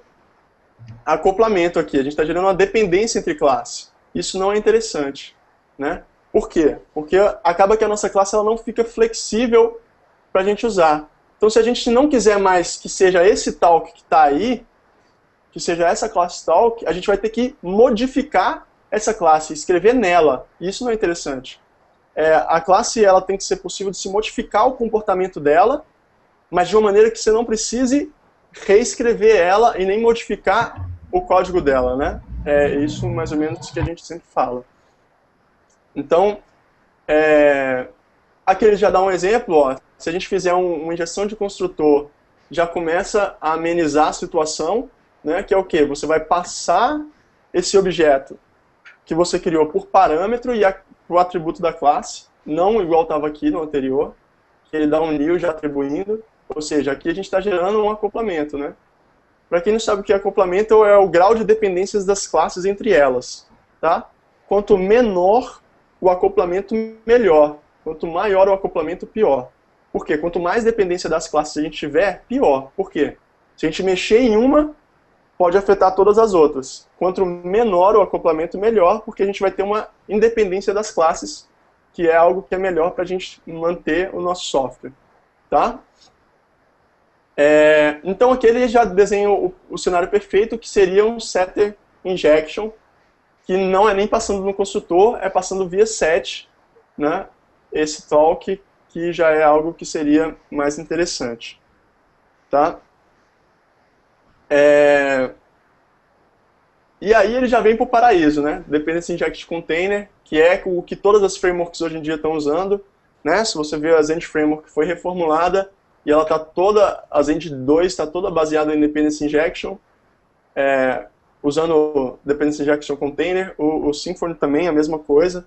acoplamento aqui, a gente está gerando uma dependência entre classes. Isso não é interessante, né? Por quê? Porque acaba que a nossa classe ela não fica flexível para a gente usar. Então, se a gente não quiser mais que seja esse talk que está aí, que seja essa classe talk, a gente vai ter que modificar essa classe, escrever nela. E isso não é interessante. A classe ela tem que ser possível de se modificar o comportamento dela, mas de uma maneira que você não precise reescrever ela e nem modificar o código dela, né? É isso mais ou menos que a gente sempre fala. Então, aqui ele já dá um exemplo, ó, se a gente fizer uma injeção de construtor, já começa a amenizar a situação, né, que é o quê? Você vai passar esse objeto que você criou por parâmetro e o atributo da classe, não igual estava aqui no anterior, que ele dá um new já atribuindo, ou seja, aqui a gente está gerando um acoplamento, né? Para quem não sabe o que é acoplamento, é o grau de dependências das classes entre elas, tá? Quanto menor o acoplamento, melhor. Quanto maior o acoplamento, pior. Por quê? Quanto mais dependência das classes a gente tiver, pior. Por quê? Se a gente mexer em uma, pode afetar todas as outras. Quanto menor o acoplamento, melhor, porque a gente vai ter uma independência das classes, que é algo que é melhor para a gente manter o nosso software, tá? Então aqui ele já desenha o cenário perfeito, que seria um setter injection, que não é nem passando no construtor, é passando via set, né? Esse talk, que já é algo que seria mais interessante, tá? E aí ele já vem para o paraíso, né? Dependency Inject Container, que é o que todas as frameworks hoje em dia estão usando, né? Se você ver a Zend Framework foi reformulada, e ela está toda, a Zend 2 está toda baseada em Dependency Injection, usando Dependency Injection Container. O Symfony também é a mesma coisa.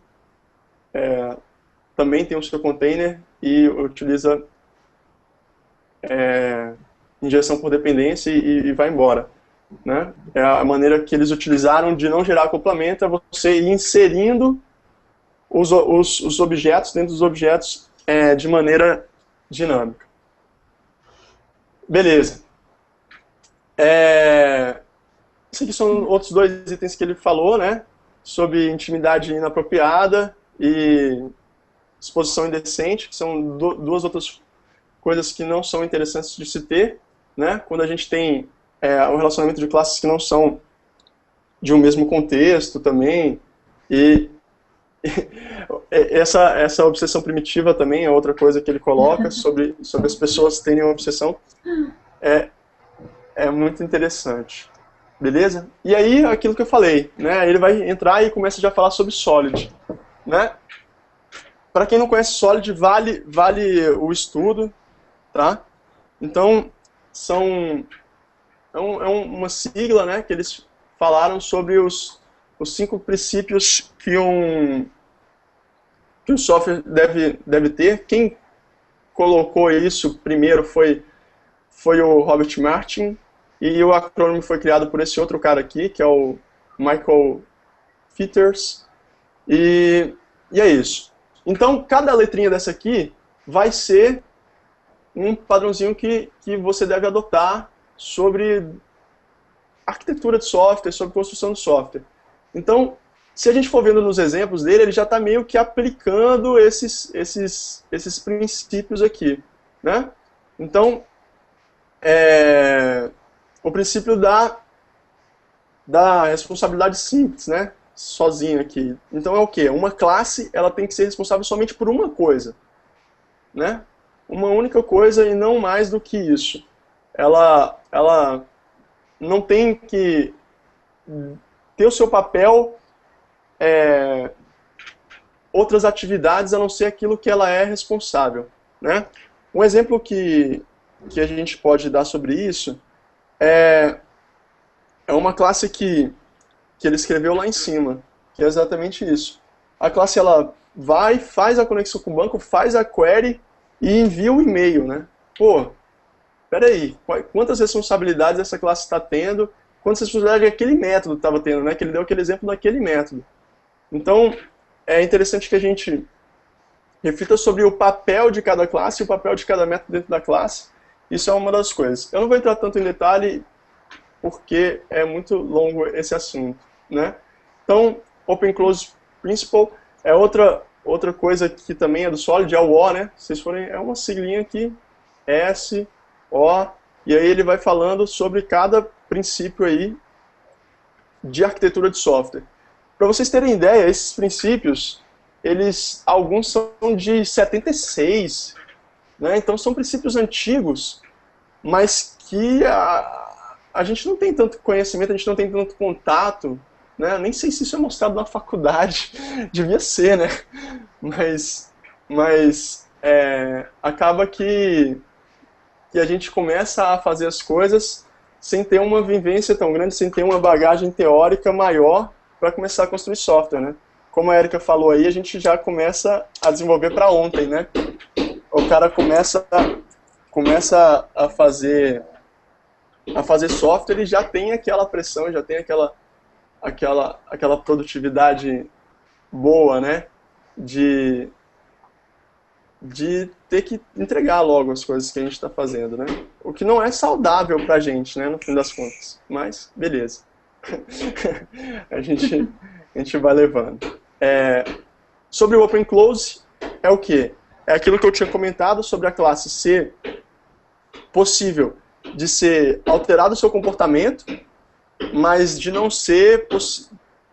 Também tem o seu container e utiliza injeção por dependência e vai embora. Né? É a maneira que eles utilizaram de não gerar acoplamento, é você ir inserindo os objetos dentro dos objetos de maneira dinâmica. Beleza. Esses aqui são outros dois itens que ele falou, né? Sobre intimidade inapropriada e exposição indecente, que são duas outras coisas que não são interessantes de se ter, né? Quando a gente tem o relacionamento de classes que não são de um mesmo contexto também, e essa obsessão primitiva também é outra coisa que ele coloca sobre as pessoas terem uma obsessão, é muito interessante. Beleza? E aí, aquilo que eu falei, né? Ele vai entrar e começa já a falar sobre Solid, né? Para quem não conhece Solid, vale o estudo, tá? Então, é uma sigla, né, que eles falaram sobre os 5 princípios que um software deve ter. Quem colocou isso primeiro foi o Robert Martin, e o acrônimo foi criado por esse outro cara aqui, que é o Michael Fitters, e é isso. Então, cada letrinha dessa aqui vai ser um padrãozinho que você deve adotar sobre arquitetura de software, sobre construção de software. Então, se a gente for vendo nos exemplos dele, ele já está meio que aplicando esses princípios aqui, né? Então, o princípio da responsabilidade simples, né? Sozinho aqui. Então é o quê? Uma classe, ela tem que ser responsável somente por uma coisa, né? Uma única coisa e não mais do que isso. Ela não tem que ter o seu papel outras atividades a não ser aquilo que ela é responsável, né? Um exemplo que a gente pode dar sobre isso é uma classe que ele escreveu lá em cima, que é exatamente isso. A classe, ela vai, faz a conexão com o banco, faz a query e envia o e-mail, né? Pô, peraí, quantas responsabilidades essa classe está tendo, quantas responsabilidades aquele método estava tendo, né? Que ele deu aquele exemplo daquele método. Então, é interessante que a gente reflita sobre o papel de cada classe e o papel de cada método dentro da classe. Isso é uma das coisas. Eu não vou entrar tanto em detalhe, porque é muito longo esse assunto, né? Então, Open Close Principle é outra coisa que também é do Solid, é o O, né? Se vocês forem, é uma siglinha aqui, S, O, e aí ele vai falando sobre cada princípio aí de arquitetura de software. Para vocês terem ideia, esses princípios, alguns são de 76, né? Então são princípios antigos, mas que a gente não tem tanto conhecimento, a gente não tem tanto contato, né? Nem sei se isso é mostrado na faculdade, devia ser, né? Mas acaba que a gente começa a fazer as coisas sem ter uma vivência tão grande, sem ter uma bagagem teórica maior para começar a construir software, né? Como a Erika falou aí, a gente já começa a desenvolver para ontem, né? O cara começa a fazer software e já tem aquela pressão, já tem aquela produtividade boa, né? De ter que entregar logo as coisas que a gente está fazendo, né? O que não é saudável pra gente, né? No fim das contas. Mas, beleza. a gente vai levando. Sobre o Open Close, é o quê? É aquilo que eu tinha comentado sobre a classe ser possível de ser alterado o seu comportamento, mas de não ser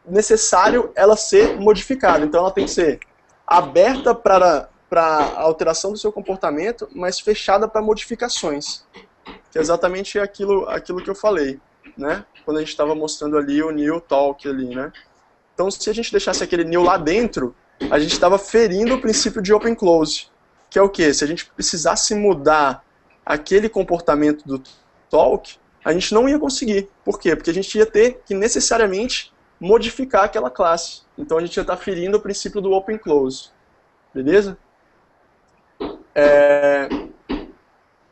necessário ela ser modificada. Então ela tem que ser aberta para a alteração do seu comportamento, mas fechada para modificações. Que é exatamente aquilo que eu falei, né? Quando a gente estava mostrando ali o new talk ali, né? Então se a gente deixasse aquele new lá dentro, a gente estava ferindo o princípio de open close, que é o quê? Se a gente precisasse mudar aquele comportamento do talk, a gente não ia conseguir. Por quê? Porque a gente ia ter que necessariamente modificar aquela classe. Então a gente ia estar ferindo o princípio do open close. Beleza?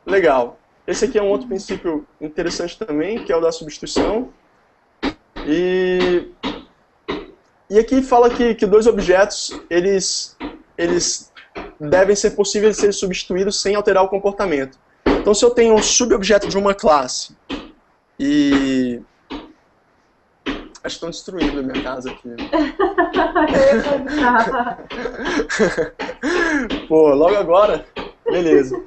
Legal. Esse aqui é um outro princípio interessante também, que é o da substituição. E aqui fala que dois objetos, eles devem ser possíveis de ser substituídos sem alterar o comportamento. Então, se eu tenho um subobjeto de uma classe e... Acho que estão destruindo a minha casa aqui. Pô, logo agora? Beleza.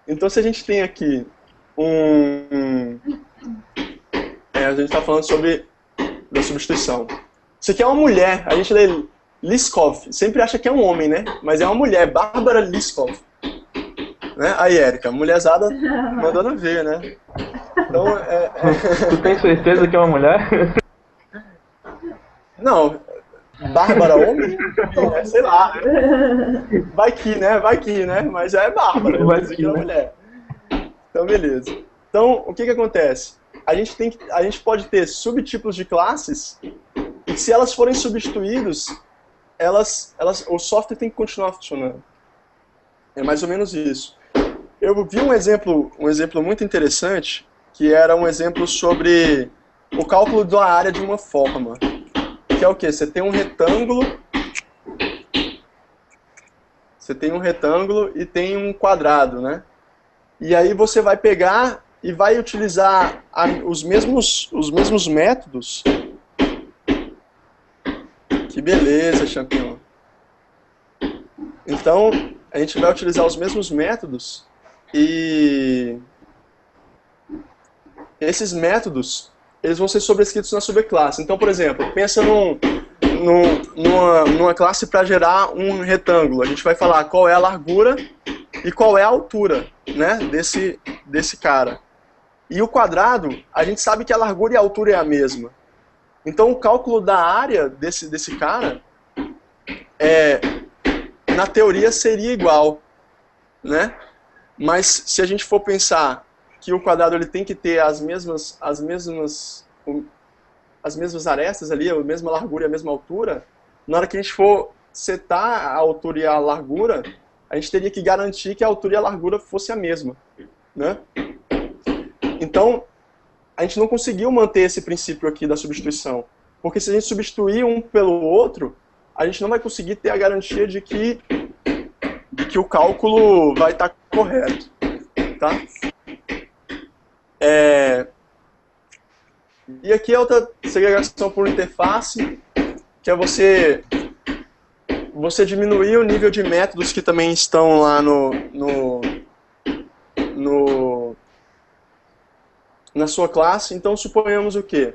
Então, se a gente tem aqui a gente está falando sobre da substituição. Isso aqui é uma mulher, a gente lê Liskov, sempre acha que é um homem, né? Mas é uma mulher, Bárbara Liskov. Né? Aí, Érica, mulherzada mandando ver, né? Então, Tu tem certeza que é uma mulher? Não, Bárbara homem? Sei lá, né? Vai que, né? Mas é Bárbara, Vai dizer que, que é né? mulher. Então, beleza. Então, o que acontece? A gente pode ter subtipos de classes e se elas forem substituídos, o software tem que continuar funcionando. É mais ou menos isso. Eu vi um exemplo muito interessante, que era um exemplo sobre o cálculo da área de uma forma. Que é o quê? Você tem um retângulo e tem um quadrado, né? E aí você vai pegar e vai utilizar os mesmos métodos. Que beleza, champignon. Então, a gente vai utilizar os mesmos métodos e esses métodos, eles vão ser sobrescritos na subclasse. Então, por exemplo, pensa numa classe para gerar um retângulo. A gente vai falar qual é a largura e qual é a altura, né, desse cara. E o quadrado, a gente sabe que a largura e a altura é a mesma. Então, o cálculo da área desse cara, na teoria, seria igual, né? Mas se a gente for pensar que o quadrado ele tem que ter as mesmas arestas ali, a mesma largura e a mesma altura, na hora que a gente for setar a altura e a largura, a gente teria que garantir que a altura e a largura fosse a mesma, né? Então, a gente não conseguiu manter esse princípio aqui da substituição. Porque se a gente substituir um pelo outro, a gente não vai conseguir ter a garantia de que o cálculo vai estar correto. Tá? E aqui é outra segregação por interface, que é você diminuir o nível de métodos que também estão lá na sua classe. Então, suponhamos o quê?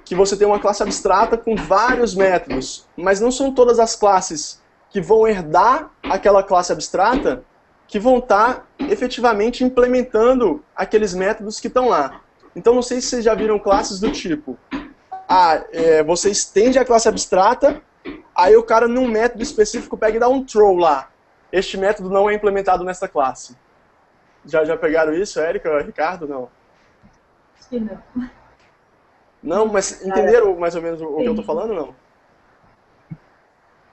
Que você tem uma classe abstrata com vários métodos, mas não são todas as classes que vão herdar aquela classe abstrata que vão estar efetivamente implementando aqueles métodos que estão lá. Então, não sei se vocês já viram classes do tipo, você estende a classe abstrata, aí o cara num método específico pega e dá um throw lá. Este método não é implementado nessa classe. Já pegaram isso, Érica, Ricardo? Não. Acho que não. Não, mas entenderam mais ou menos o que eu estou falando, não?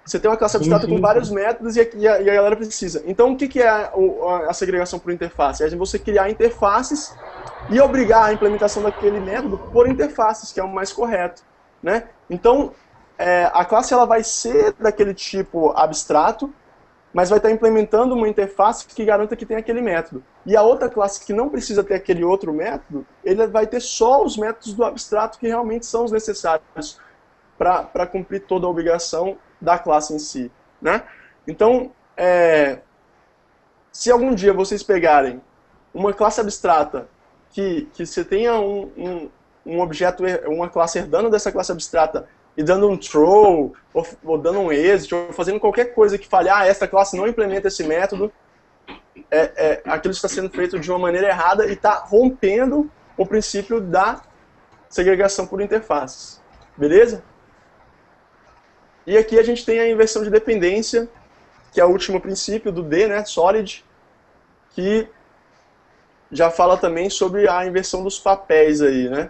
Você tem uma classe abstrata com vários métodos e a galera precisa. Então, o que é a segregação por interface? É você criar interfaces e obrigar a implementação daquele método por interfaces, que é o mais correto, né? Então, a classe ela vai ser daquele tipo abstrato, mas vai estar implementando uma interface que garanta que tem aquele método. E a outra classe que não precisa ter aquele outro método, ele vai ter só os métodos do abstrato que realmente são os necessários para cumprir toda a obrigação da classe em si, né? Então, se algum dia vocês pegarem uma classe abstrata que você tenha um objeto, uma classe herdando dessa classe abstrata e dando um throw, ou dando um exit, ou fazendo qualquer coisa que fale, essa classe não implementa esse método, aquilo está sendo feito de uma maneira errada e está rompendo o princípio da segregação por interfaces. Beleza? E aqui a gente tem a inversão de dependência, que é o último princípio do D, né, Solid, que já fala também sobre a inversão dos papéis aí, né?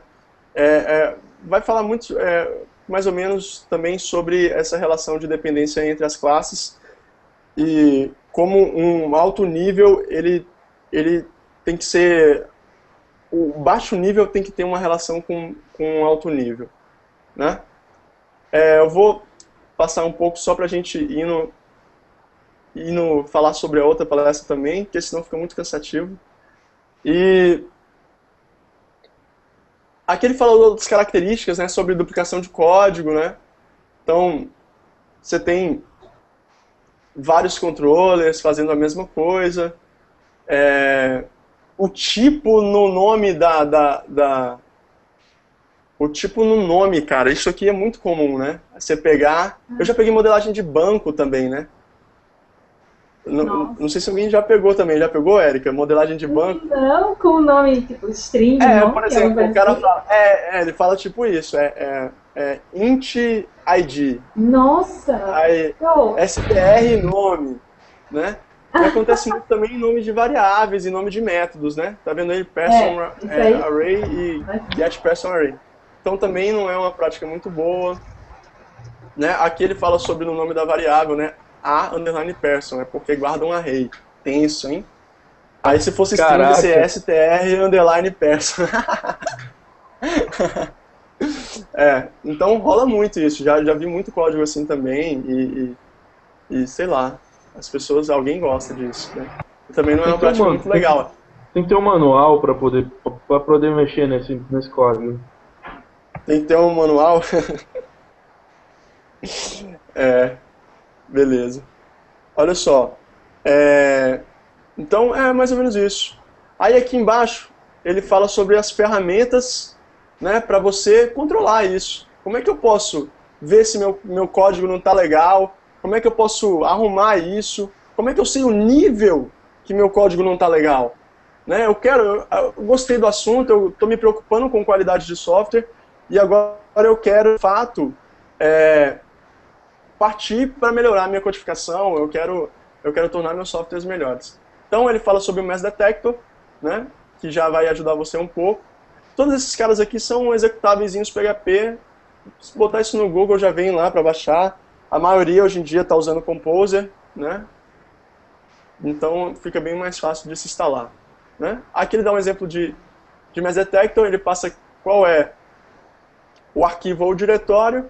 Vai falar muito, mais ou menos também sobre essa relação de dependência entre as classes e como um alto nível, ele tem que ser... O baixo nível tem que ter uma relação com um alto nível, né? Eu vou passar um pouco só para a gente indo falar sobre a outra palestra também, porque senão fica muito cansativo. E aqui ele falou das características, né, sobre duplicação de código, né? Então, você tem vários controllers fazendo a mesma coisa. O tipo no nome o tipo no nome, cara, isso aqui é muito comum, né? Você pegar... Eu já peguei modelagem de banco também, né? Não sei se alguém já pegou também. Já pegou, Érica? Modelagem de banco? Não, com o nome, tipo, string, nome, por exemplo, o cara fala... ele fala tipo isso, int id. Nossa! Aí, str nome, né? E acontece muito também em nome de variáveis e nome de métodos, né? Tá vendo aí? Person array e getPersonArray. Então também não é uma prática muito boa, né? Aqui ele fala sobre o nome da variável, né? A_person, porque guarda um array. Tenso, hein? Aí se fosse string, ia ser str_person. Então rola muito isso. Já vi muito código assim também e sei lá, as pessoas, alguém gosta disso, né? E também não é uma prática muito legal. Tem que ter um manual para poder mexer nesse código. Tem que ter um manual. Beleza. Olha só. Então é mais ou menos isso. Aí aqui embaixo ele fala sobre as ferramentas, né, para você controlar isso. Como é que eu posso ver se meu código não está legal? Como é que eu posso arrumar isso? Como é que eu sei o nível que meu código não está legal? Né? Eu gostei do assunto, eu estou me preocupando com qualidade de software e agora eu quero, de fato, partir para melhorar a minha codificação, eu quero tornar meus softwares melhores. Então ele fala sobre o Mess Detector, né, que já vai ajudar você um pouco. Todos esses caras aqui são executáveis PHP, se botar isso no Google já vem lá para baixar. A maioria hoje em dia está usando Composer, né? Então fica bem mais fácil de se instalar, né? Aqui ele dá um exemplo de Mess Detector, ele passa qual é o arquivo ou o diretório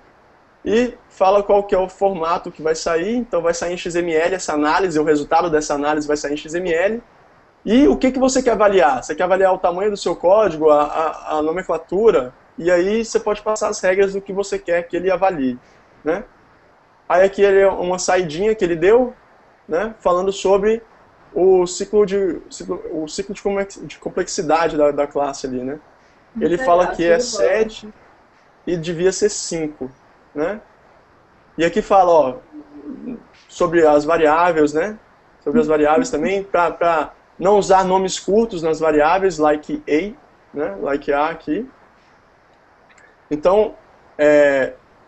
e fala qual que é o formato que vai sair. Então vai sair em XML essa análise, o resultado dessa análise vai sair em XML. E o que você quer avaliar? Você quer avaliar o tamanho do seu código, a nomenclatura, e aí você pode passar as regras do que você quer que ele avalie, né? Aí aqui ele é uma saidinha que ele deu, né, falando sobre o ciclo de complexidade da classe ali, né? Ele fala que é 7 e devia ser 5, né? E aqui fala, ó, sobre as variáveis, né? Sobre as variáveis também, para não usar nomes curtos nas variáveis, like a, né? Like a aqui. Então,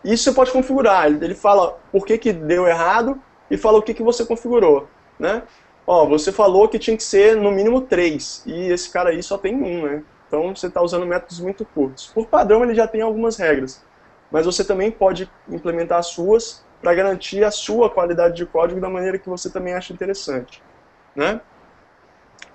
isso você pode configurar. Ele fala por que deu errado e fala o que você configurou, né? Ó, você falou que tinha que ser no mínimo 3 e esse cara aí só tem 1, né? Então você está usando métodos muito curtos. Por padrão ele já tem algumas regras, mas você também pode implementar as suas para garantir a sua qualidade de código da maneira que você também acha interessante, né?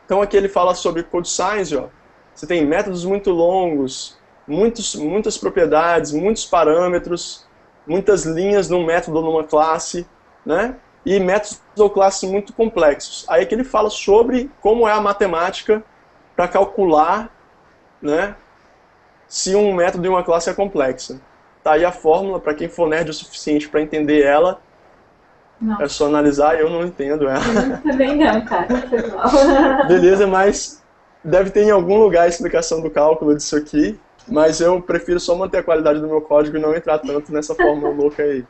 Então aqui ele fala sobre code size, ó. Você tem métodos muito longos, muitas propriedades, muitos parâmetros, muitas linhas num método ou numa classe, né? E métodos ou classes muito complexos. Aí que ele fala sobre como é a matemática para calcular, né, se um método e uma classe é complexa. Tá aí a fórmula, para quem for nerd o suficiente para entender ela, é só analisar, eu não entendo ela. Eu também não, cara. Beleza, mas deve ter em algum lugar a explicação do cálculo disso aqui. Mas eu prefiro só manter a qualidade do meu código e não entrar tanto nessa fórmula louca aí.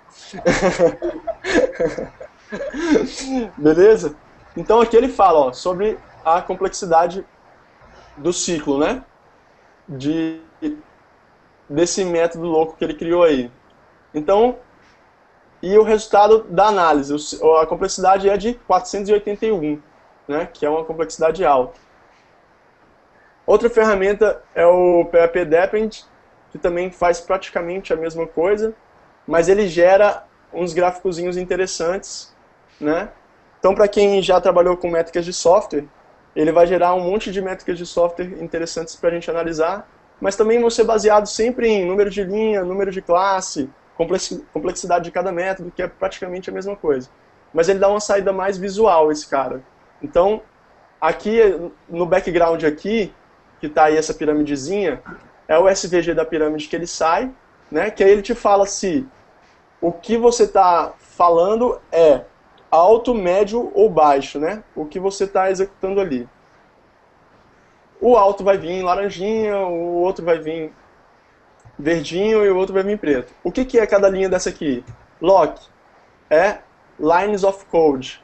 Beleza? Então aqui ele fala, ó, sobre a complexidade do ciclo, né? Desse método louco que ele criou aí. Então, e o resultado da análise. A complexidade é de 481, né? Que é uma complexidade alta. Outra ferramenta é o PHP Depend, que também faz praticamente a mesma coisa, mas ele gera uns gráficozinhos interessantes, né? Então, para quem já trabalhou com métricas de software, ele vai gerar um monte de métricas de software interessantes para a gente analisar, mas também vão ser baseados sempre em número de linha, número de classe, complexidade de cada método, que é praticamente a mesma coisa. Mas ele dá uma saída mais visual, esse cara. Então, aqui no background aqui, que está aí essa piramidezinha, é o SVG da pirâmide que ele sai, né? Que aí ele te fala se o que você está falando é alto, médio ou baixo, né? O que você está executando ali. O alto vai vir em laranjinha, o outro vai vir verdinho e o outro vai vir preto. O que, que é cada linha dessa aqui? Lock é lines of code.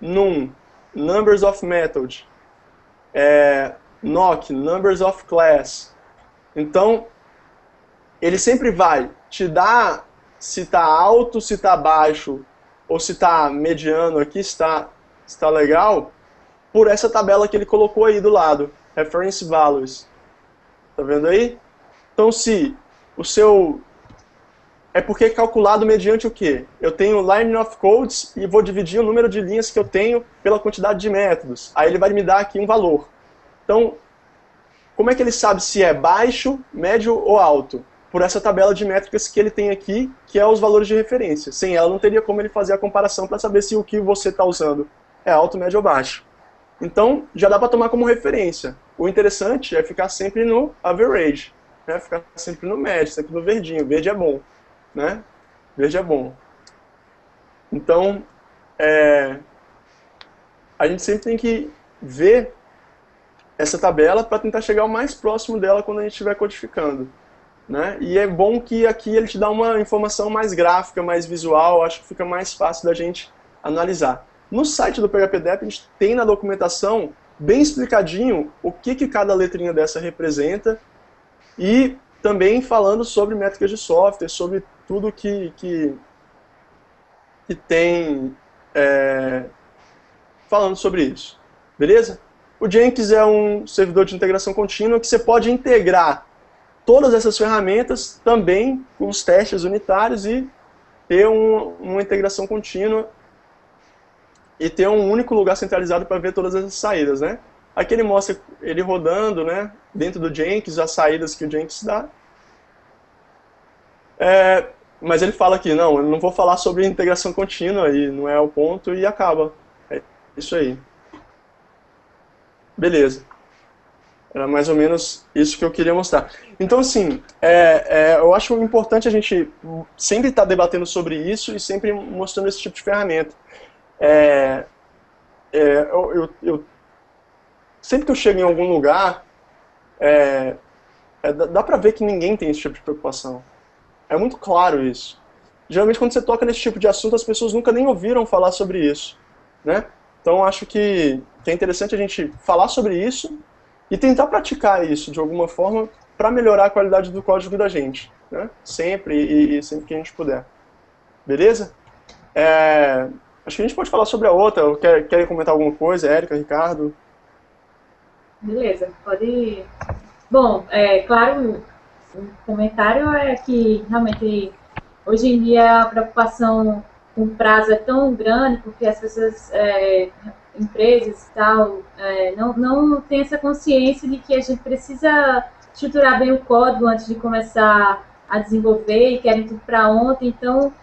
Num, numbers of method. Knock, numbers of class. Então, ele sempre vai te dar se está alto, se está baixo, ou se está mediano aqui, se está legal, por essa tabela que ele colocou aí do lado, reference values. Tá vendo aí? Então, se o seu... É porque é calculado mediante o quê? Eu tenho line of codes e vou dividir o número de linhas que eu tenho pela quantidade de métodos. Aí ele vai me dar aqui um valor. Então, como é que ele sabe se é baixo, médio ou alto? Por essa tabela de métricas que ele tem aqui, que é os valores de referência. Sem ela não teria como ele fazer a comparação para saber se o que você está usando é alto, médio ou baixo. Então, já dá para tomar como referência. O interessante é ficar sempre no average, né? Ficar sempre no médio, sempre no verdinho. Verde é bom, né? Verde é bom. Então, a gente sempre tem que ver essa tabela para tentar chegar o mais próximo dela quando a gente estiver codificando, né? E é bom que aqui ele te dá uma informação mais gráfica, mais visual, acho que fica mais fácil da gente analisar. No site do PHPDep a gente tem na documentação bem explicadinho o que cada letrinha dessa representa e também falando sobre métricas de software, sobre tudo que tem falando sobre isso. Beleza? O Jenkins é um servidor de integração contínua que você pode integrar todas essas ferramentas também com os testes unitários e ter uma integração contínua e ter um único lugar centralizado para ver todas essas saídas, né? Aqui ele mostra ele rodando, né, dentro do Jenkins, as saídas que o Jenkins dá. Mas ele fala aqui, não, eu não vou falar sobre integração contínua, e não é o ponto, e acaba. É isso aí. Beleza. Era mais ou menos isso que eu queria mostrar. Então, assim, eu acho importante a gente sempre estar debatendo sobre isso e sempre mostrando esse tipo de ferramenta. Sempre que eu chego em algum lugar, dá pra ver que ninguém tem esse tipo de preocupação. É muito claro isso. Geralmente, quando você toca nesse tipo de assunto, as pessoas nunca nem ouviram falar sobre isso, né? Então, acho que é interessante a gente falar sobre isso e tentar praticar isso de alguma forma para melhorar a qualidade do código da gente, né? Sempre e sempre que a gente puder. Beleza? Acho que a gente pode falar sobre a outra. Quer comentar alguma coisa? Érica, Ricardo? Beleza, pode ir. Bom, claro, o comentário é que realmente hoje em dia a preocupação com prazo é tão grande porque as pessoas, empresas e tal, não têm essa consciência de que a gente precisa estruturar bem o código antes de começar a desenvolver e querem tudo para ontem. Então,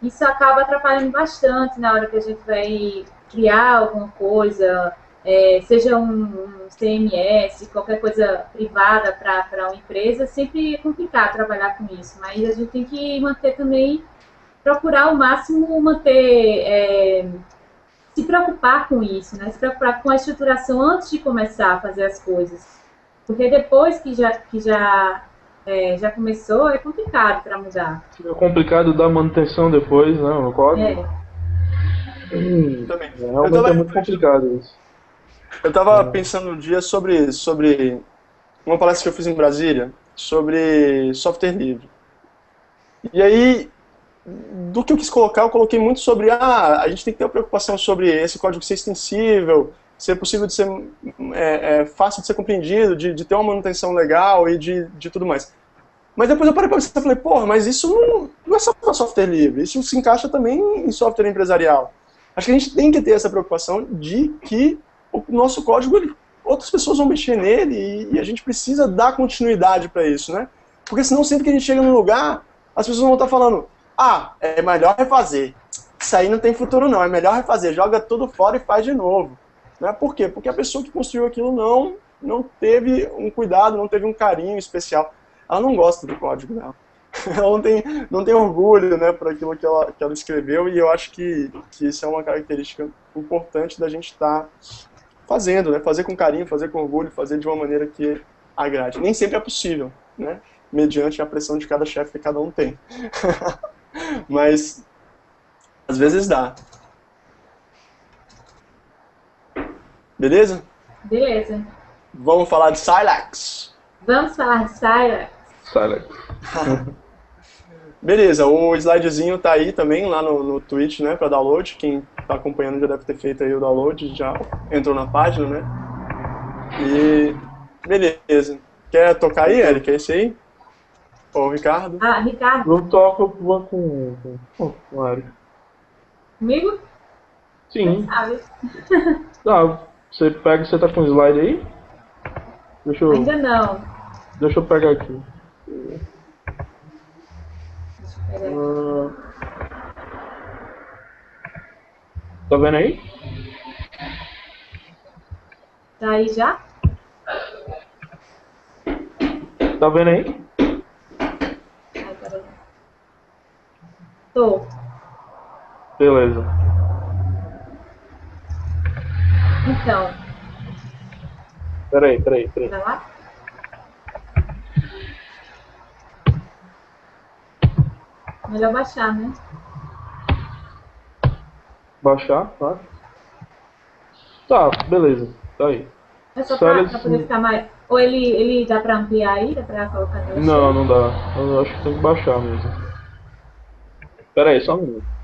isso acaba atrapalhando bastante na hora que a gente vai criar alguma coisa, seja um CMS, qualquer coisa privada para uma empresa. Sempre é complicado trabalhar com isso, mas a gente tem que manter também, procurar ao máximo manter, se preocupar com isso, né? Se preocupar com a estruturação antes de começar a fazer as coisas. Porque depois que já começou, é complicado para mudar. É complicado dar manutenção depois, né, no código. Também. Realmente é muito complicado isso. Eu estava pensando um dia sobre uma palestra que eu fiz em Brasília, sobre software livre. E aí, do que eu quis colocar, eu coloquei muito sobre a gente tem que ter uma preocupação sobre esse código ser extensível, ser possível de ser fácil de ser compreendido, de ter uma manutenção legal e de tudo mais. Mas depois eu parei para pensar e falei, porra, mas isso não é só para software livre, isso se encaixa também em software empresarial. Acho que a gente tem que ter essa preocupação de que o nosso código, outras pessoas vão mexer nele e a gente precisa dar continuidade para isso, né? Porque senão sempre que a gente chega num lugar, as pessoas vão estar falando, é melhor refazer. Isso aí não tem futuro não, é melhor refazer, joga tudo fora e faz de novo. Né? Por quê? Porque a pessoa que construiu aquilo não teve um cuidado, não teve um carinho especial. Ela não gosta do código dela. Ela não tem orgulho, né, por aquilo que ela escreveu, e eu acho que isso é uma característica importante da gente estar fazendo, né? Fazer com carinho, fazer com orgulho, fazer de uma maneira que agrade. Nem sempre é possível, né? Mediante a pressão de cada chefe que cada um tem. Mas às vezes dá. Beleza? Beleza. Vamos falar de Silax. Vamos falar de Silax. Silax. Beleza, o slidezinho tá aí também, lá no Twitch, né, para download. Quem tá acompanhando já deve ter feito aí o download, já entrou na página, né? E beleza. Quer tocar aí, Eric? É esse aí? Ou o Ricardo? Ricardo. Eu toco com o Eric. Comigo? Sim. Sabe. Você tá com o slide aí? Ainda não. Deixa eu pegar aqui. Tá vendo aí? Tá aí já? Tá vendo aí? Peraí. Tô. Beleza. Então. Peraí. Vai lá? Melhor baixar, né? Baixar, tá? Tá, beleza. Tá aí. É só pra poder ficar mais... Ou ele dá pra ampliar aí? Dá pra colocar no Não dá. Eu acho que tem que baixar mesmo. Pera aí, só um minuto.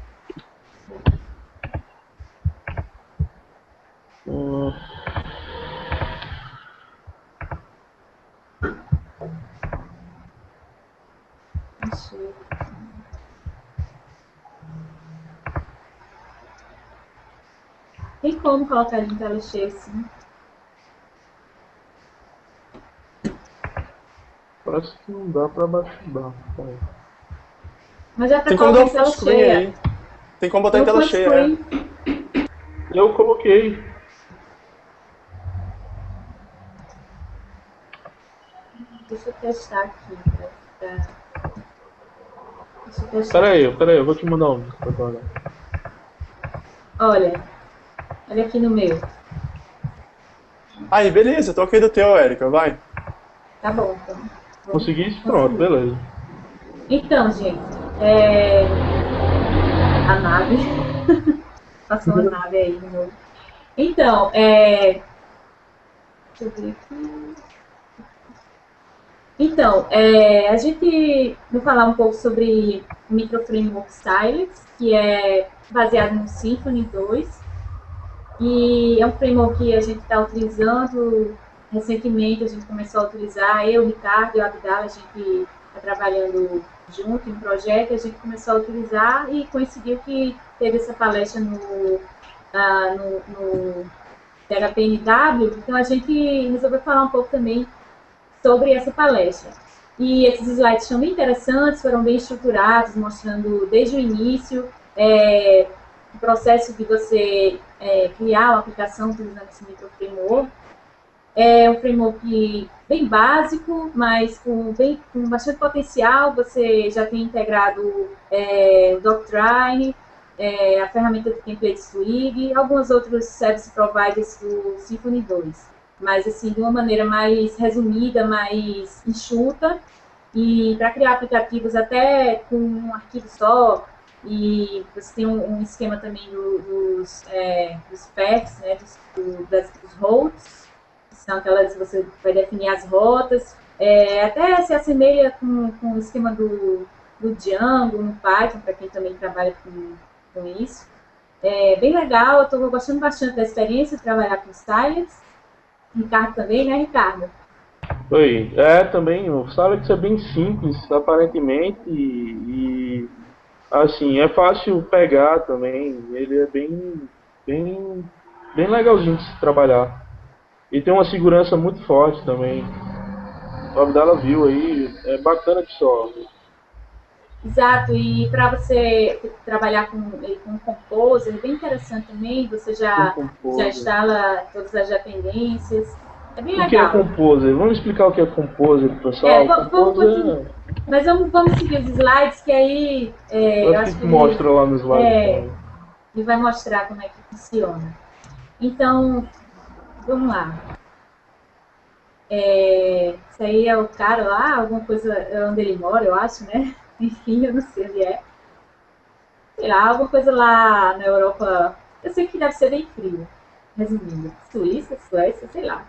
Tem como colocar ele em tela cheia assim? Parece que não dá pra baixar. Mas já tá Tem como dar em tela um screen cheia. aí. Tem como botar em tela cheia. Eu coloquei. Deixa eu testar aqui. Deixa eu testar. Pera aí, eu vou te mandar um. Olha aqui no meu. Aí, beleza, toquei do teu, Érica, vai. Tá bom, então. Consegui? Pronto, beleza. Então, gente, a nave. Passou a nave aí de novo. Então, deixa eu ver aqui. Então, a gente vai falar um pouco sobre Microframework Silax, que é baseado no Symfony 2. E é um framework que a gente está utilizando recentemente, a gente começou a utilizar, eu, o Ricardo e o Abdala, a gente está trabalhando junto em um projeto, a gente começou a utilizar e coincidiu que teve essa palestra no PHPNW, então a gente resolveu falar um pouco também sobre essa palestra. E esses slides são bem interessantes, foram bem estruturados, mostrando desde o início o processo de você criar uma aplicação utilizando esse microframework. É um framework bem básico, mas com bastante potencial. Você já tem integrado o Doctrine, a ferramenta de templates Twig e alguns outros service providers do Symfony 2. Mas assim, de uma maneira mais resumida, mais enxuta. E para criar aplicativos até com um arquivo só. E você tem um esquema também dos paths, né, dos routes, que são aquelas que você vai definir as rotas. Até se assemelha com o esquema do Django no Python, para quem também trabalha com isso. É bem legal, eu estou gostando bastante da experiência de trabalhar com Stylus. Ricardo também, né, Ricardo? Oi, também o Salix é bem simples, aparentemente, e assim, é fácil pegar também, ele é bem, bem legalzinho de se trabalhar. E tem uma segurança muito forte também. O Abdala viu aí, é bacana que só. Exato, e para você trabalhar com Composer, é bem interessante também, você Com já Composer. instala todas as dependências, é bem O que é legal. Composer? Vamos explicar o que é Composer pro pessoal? Vamos continuar, Composer, mas vamos seguir os slides, que aí eu eu acho acho que que ele, mostra lá no slide é, também. ele vai mostrar como é que funciona. Então, vamos lá. Isso aí é o cara lá, alguma coisa onde ele mora, eu acho, né? Enfim, eu não sei onde é. Sei lá, alguma coisa lá na Europa. Eu sei que deve ser bem frio. Resumindo. Suíça, Suécia, sei lá.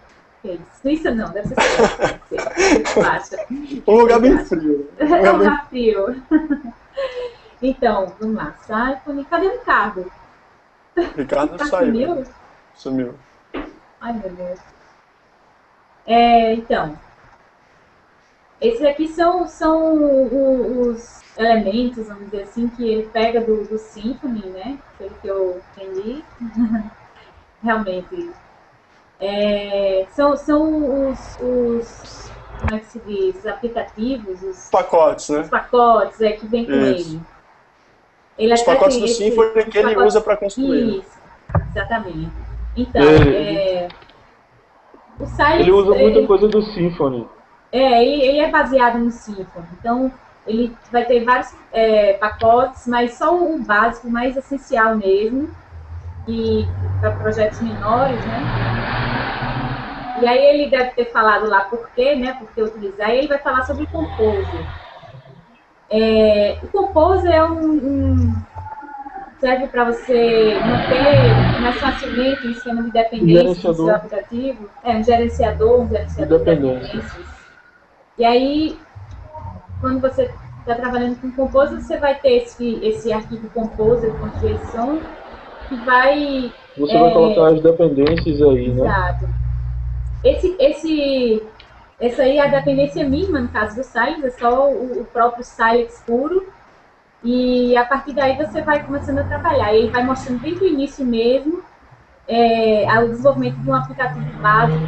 Suíça não, deve ser Suécia. Não sei. O que tu acha? Um lugar bem Acha? frio. É um lugar frio. Então, vamos lá. Symfony. Cadê o Ricardo? Ricardo Ricardo saiu, né? sumiu? Sumiu. Ai, meu Deus. Então, esses aqui são os elementos, vamos dizer assim, que ele pega do Symfony, né? Pelo que eu entendi. Realmente. São como é que se diz? Os aplicativos, Pacotes, os né? pacotes que vem com Isso. ele. Ele Os até pacotes tem do Symfony que os ele pacotes. usa para construir, né? Isso, exatamente. Então, Ele, o ele Silex, usa muita coisa do Symfony. ele é baseado no Symfony. Então, ele vai ter vários pacotes, mas só o básico, o mais essencial mesmo, e para projetos menores, né? E aí ele deve ter falado lá por quê, né? Por que utilizar, e ele vai falar sobre o Composer. O Composer serve para você manter mais facilmente o esquema de dependências no seu Gerenciador aplicativo. É um de gerenciador de dependência. dependências. E aí, quando você está trabalhando com Composer, você vai ter esse arquivo composer.json que vai... Você vai colocar as dependências aí, né? Exato. Essa aí é a dependência mínima, no caso do Silex, é só o próprio Silex puro. E a partir daí você vai começando a trabalhar. E ele vai mostrando bem do início mesmo o desenvolvimento de um aplicativo básico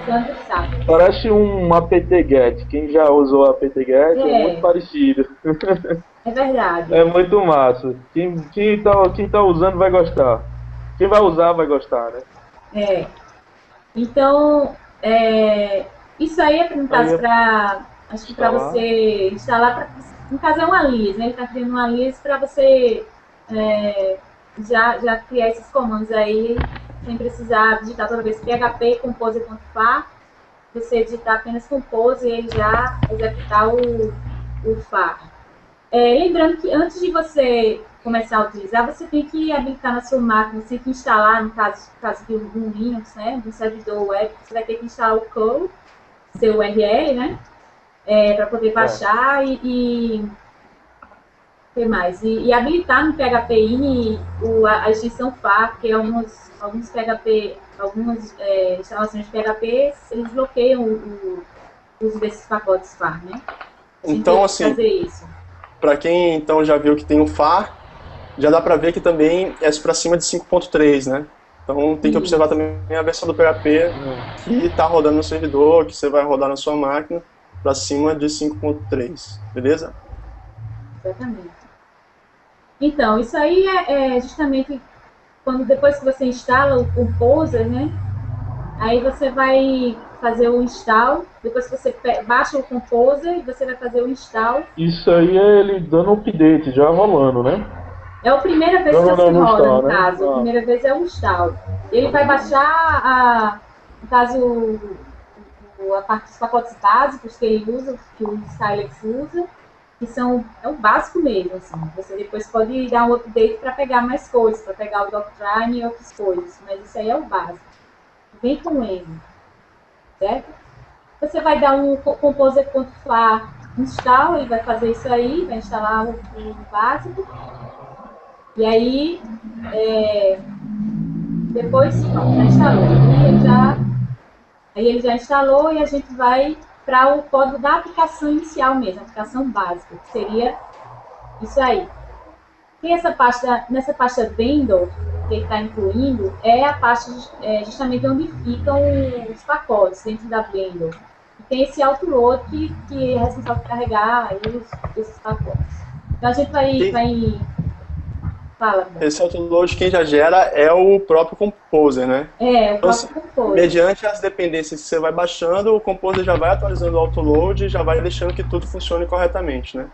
usando o SAP. Parece um apt-get. Quem já usou apt-get é muito parecido. É verdade. É muito massa. Quem tá usando vai gostar. Quem vai usar vai gostar, né? Então, isso aí é no caso para, acho que para você instalar, no caso é um alias, né? Ele está criando um alias para você já criar esses comandos aí, sem precisar digitar toda vez php compose.far, você digitar apenas compose e ele já executar o far. Lembrando que antes de você começar a utilizar, você tem que habilitar na sua máquina, você tem que instalar, no caso de um Linux, né, de um servidor web, você vai ter que instalar o curl, seu URL, né, para poder baixar e que mais? E habilitar no PHP a extensão FAR, porque alguns PHP, algumas instalações de PHP, eles bloqueiam o uso desses pacotes FAR, né? Então, assim, para quem então já viu que tem o FAR, já dá para ver que também é para cima de 5.3, né? Então tem que observar também a versão do PHP que está rodando no servidor, que você vai rodar na sua máquina, para cima de 5.3, beleza? Exatamente. Então, isso aí é justamente depois que você instala o Composer, né? Aí você vai fazer o install, depois que você baixa o Composer, você vai fazer o install. Isso aí é ele dando update, já rolando, né? É a primeira vez que você roda, no caso. A primeira vez é o install. Ele vai baixar, no caso, a parte dos pacotes básicos que ele usa, que o Silex usa, que é o básico mesmo, assim. Você depois pode dar um update para pegar mais coisas, para pegar o Doctrine e outras coisas, mas isso aí é o básico. Vem com ele, certo? Você vai dar um composer.flar install, ele vai fazer isso aí, vai instalar o básico. E aí, depois, pronto, já instalou. Aí ele já instalou e a gente vai para o código da aplicação inicial mesmo, a aplicação básica, que seria isso aí. E nessa pasta Vendor, que ele está incluindo, é a pasta justamente onde ficam os pacotes dentro da Vendor. E tem esse autoload que é responsável por carregar esses pacotes. Então a gente vai fala. Esse autoload quem já gera é o próprio Composer, né? O próprio Composer. Mediante as dependências que você vai baixando, o Composer já vai atualizando o autoload e já vai deixando que tudo funcione corretamente, né?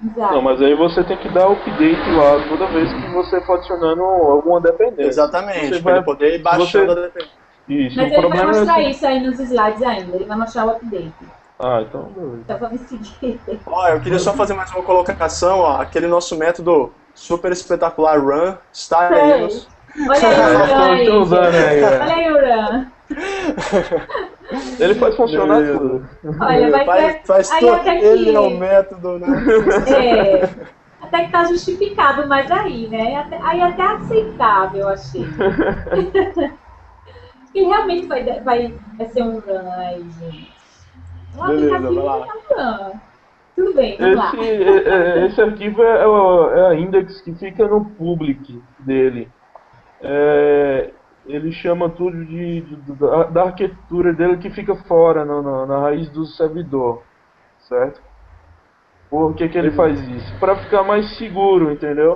Exato. Não, mas aí você tem que dar update lá toda vez que você for adicionando alguma dependência. Exatamente, você para ele poder ir baixando a dependência. Isso, mas ele vai mostrar isso aí nos slides ainda, ele vai mostrar o update. Ah, então beleza. Então vamos seguir. Ó, eu queria só fazer mais uma colocação, ó, aquele nosso método super espetacular run, está aí nos... Olha aí o run aí, usando aí, olha aí o run. Ele faz funcionar tudo. Olha, faz aí tudo. até que, ele é o método, né? Até que tá justificado, mas aí, né? Aí até aceitável, eu achei. Ele realmente vai ser um run aí, gente. Beleza, vai lá. Tudo bem, vamos lá. Esse arquivo é a index que fica no public dele. Ele chama tudo da arquitetura dele que fica fora, na raiz do servidor, certo? Por que ele faz isso? Para ficar mais seguro, entendeu?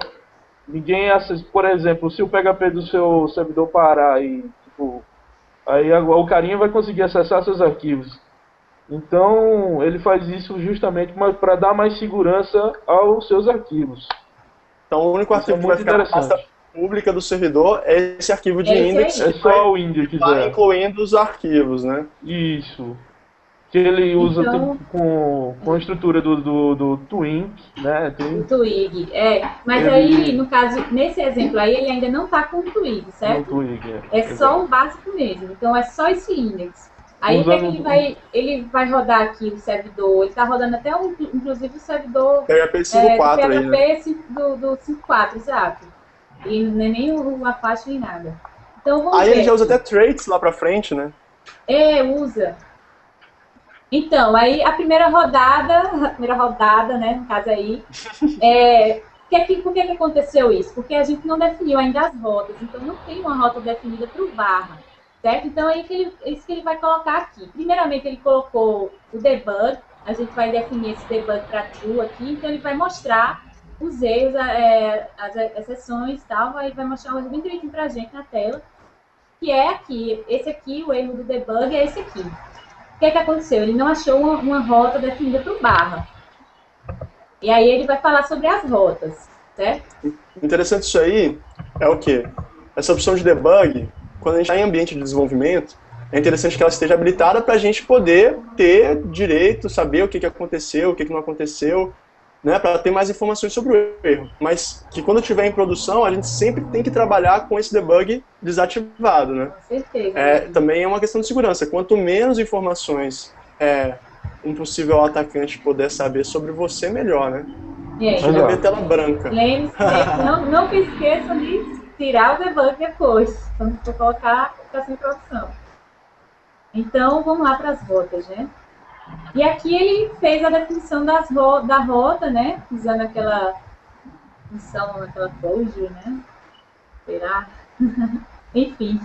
Ninguém acessa, por exemplo, se o PHP do seu servidor parar e, tipo, aí o carinha vai conseguir acessar seus arquivos. Então, ele faz isso justamente para dar mais segurança aos seus arquivos. Então, o único arquivo que vai ficar na pasta pública do servidor é esse arquivo de index. É só o index. Vai incluindo os arquivos, né? Isso. Que ele usa então, com a estrutura do Twig, né? Do Twig, Mas aí, no caso, nesse exemplo aí, ele ainda não está com o Twig, certo? Com o Twig, é só o básico mesmo. Então, é só esse index. Aí ele vai rodar aqui o servidor, ele está rodando até inclusive o servidor PHP 5.4 aí, né? do 5.4, exato. E não é nem o Apache nem nada. Então vamos aí ver. Ele já usa até traits lá pra frente, né? Usa. Então, aí a primeira rodada, né, no caso aí, por que aconteceu isso? Porque a gente não definiu ainda as rotas, então não tem uma rota definida para o barra. Certo? Então, é isso que ele vai colocar aqui. Primeiramente, ele colocou o debug. A gente vai definir esse debug para true aqui. Então, ele vai mostrar os erros, as exceções e tal. Aí vai mostrar um erro bem direitinho para a gente na tela. Que é aqui. Esse aqui, o erro do debug, é esse aqui. O que aconteceu? Ele não achou uma rota definida para o barra. E aí, ele vai falar sobre as rotas. Certo? Interessante isso aí é o quê? Essa opção de debug... Quando a gente está em ambiente de desenvolvimento, é interessante que ela esteja habilitada para a gente poder ter direito, saber o que aconteceu, o que não aconteceu, né, para ter mais informações sobre o erro. Mas que quando estiver em produção, a gente sempre tem que trabalhar com esse debug desativado, né? Com certeza. Também é uma questão de segurança. Quanto menos informações um possível atacante puder saber sobre você, melhor, né? Você vai ver tela branca. Lembre-se, não se esqueça de tirar o debug depois, quando for colocar em produção. Então, vamos lá para as rotas, né? E aqui ele fez a definição da rota, né? Usando aquela função, aquela closure, né? Será? Enfim.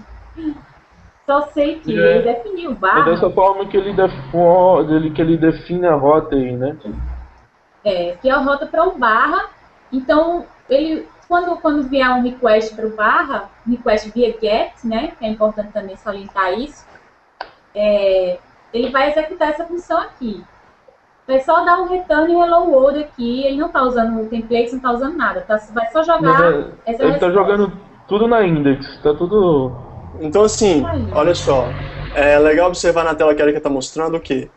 Só sei que ele definiu o barra. É dessa forma que ele define a rota aí, né? Que é a rota para o barra. Então, ele... Quando vier um request para o barra, request via get, né, que é importante também salientar isso, ele vai executar essa função aqui. Vai só dar um return e hello world aqui, ele não está usando o template, não está usando nada, vai só jogar essa Ele está jogando tudo na index, está tudo... Então assim, olha só, é legal observar na tela que a Erika está mostrando o quê?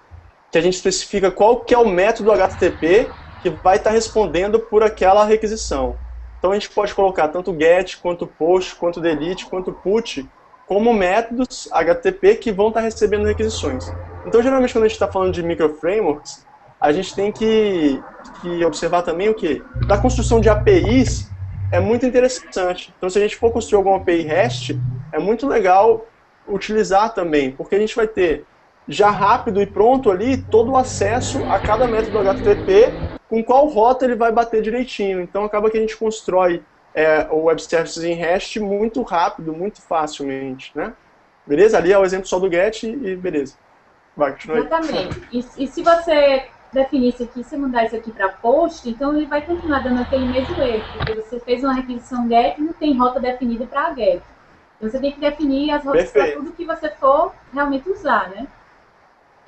Que a gente especifica qual que é o método HTTP que vai estar respondendo por aquela requisição. Então a gente pode colocar tanto get, quanto post, quanto delete, quanto put como métodos HTTP que vão estar recebendo requisições. Então geralmente quando a gente está falando de microframeworks, a gente tem que observar também o quê? Da construção de APIs é muito interessante. Então, se a gente for construir alguma API REST, é muito legal utilizar também, porque a gente vai ter já rápido e pronto ali todo o acesso a cada método HTTP com qual rota ele vai bater direitinho. Então, acaba que a gente constrói o Web Services em REST muito rápido, muito facilmente, né? Beleza? Ali é o exemplo só do GET e beleza. Vai, continua aí. Exatamente. E se você definir isso aqui, se mandar isso aqui para post, então ele vai continuar dando aquele mesmo erro, porque você fez uma requisição GET e não tem rota definida para GET. Então você tem que definir as rotas para tudo que você for realmente usar, né?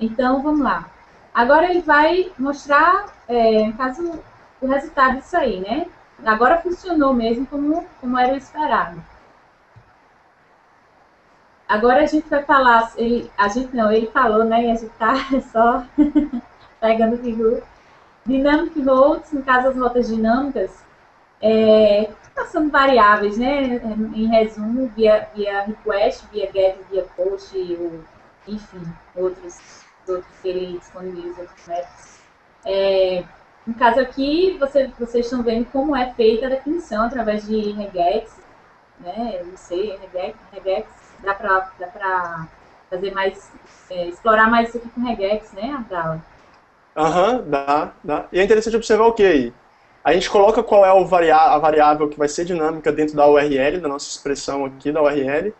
Então, vamos lá. Agora ele vai mostrar, no caso, o resultado disso aí, né? Agora funcionou mesmo como era o esperado. Agora a gente vai falar, ele falou, né? E a gente tá só pegando figura. Dynamic routes, no caso as rotas dinâmicas, passando variáveis, né? Em resumo, via request, via get, via post, enfim, outros que ele disponibiliza, outros métodos. No caso aqui, vocês estão vendo como é feita a definição através de regex, né? Não sei, regex, dá para fazer mais, explorar mais isso aqui com regex, né, Abdala? Aham, dá. E é interessante observar o que aí? A gente coloca qual é a variável que vai ser dinâmica dentro da URL, da nossa expressão aqui da URL,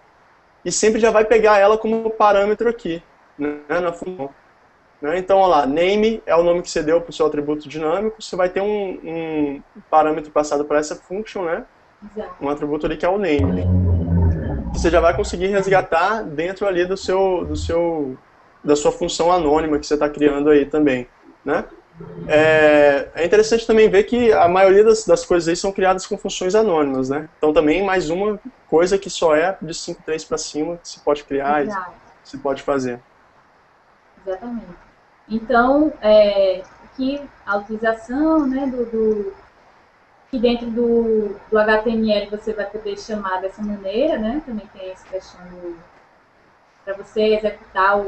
e sempre já vai pegar ela como parâmetro aqui, né, na função. Né? Então, olha lá, name é o nome que você deu para o seu atributo dinâmico, você vai ter um parâmetro passado para essa function, né? Exato. Um atributo ali que é o name. Você já vai conseguir resgatar dentro ali da sua função anônima que você está criando aí também, né? É interessante também ver que a maioria das coisas aí são criadas com funções anônimas, né? Então também mais uma coisa que só é de 5.3 para cima que se pode criar e se pode fazer. Exatamente. Então, aqui a utilização, né, que dentro do HTML você vai poder chamar dessa maneira, né? Também tem essa questão para você executar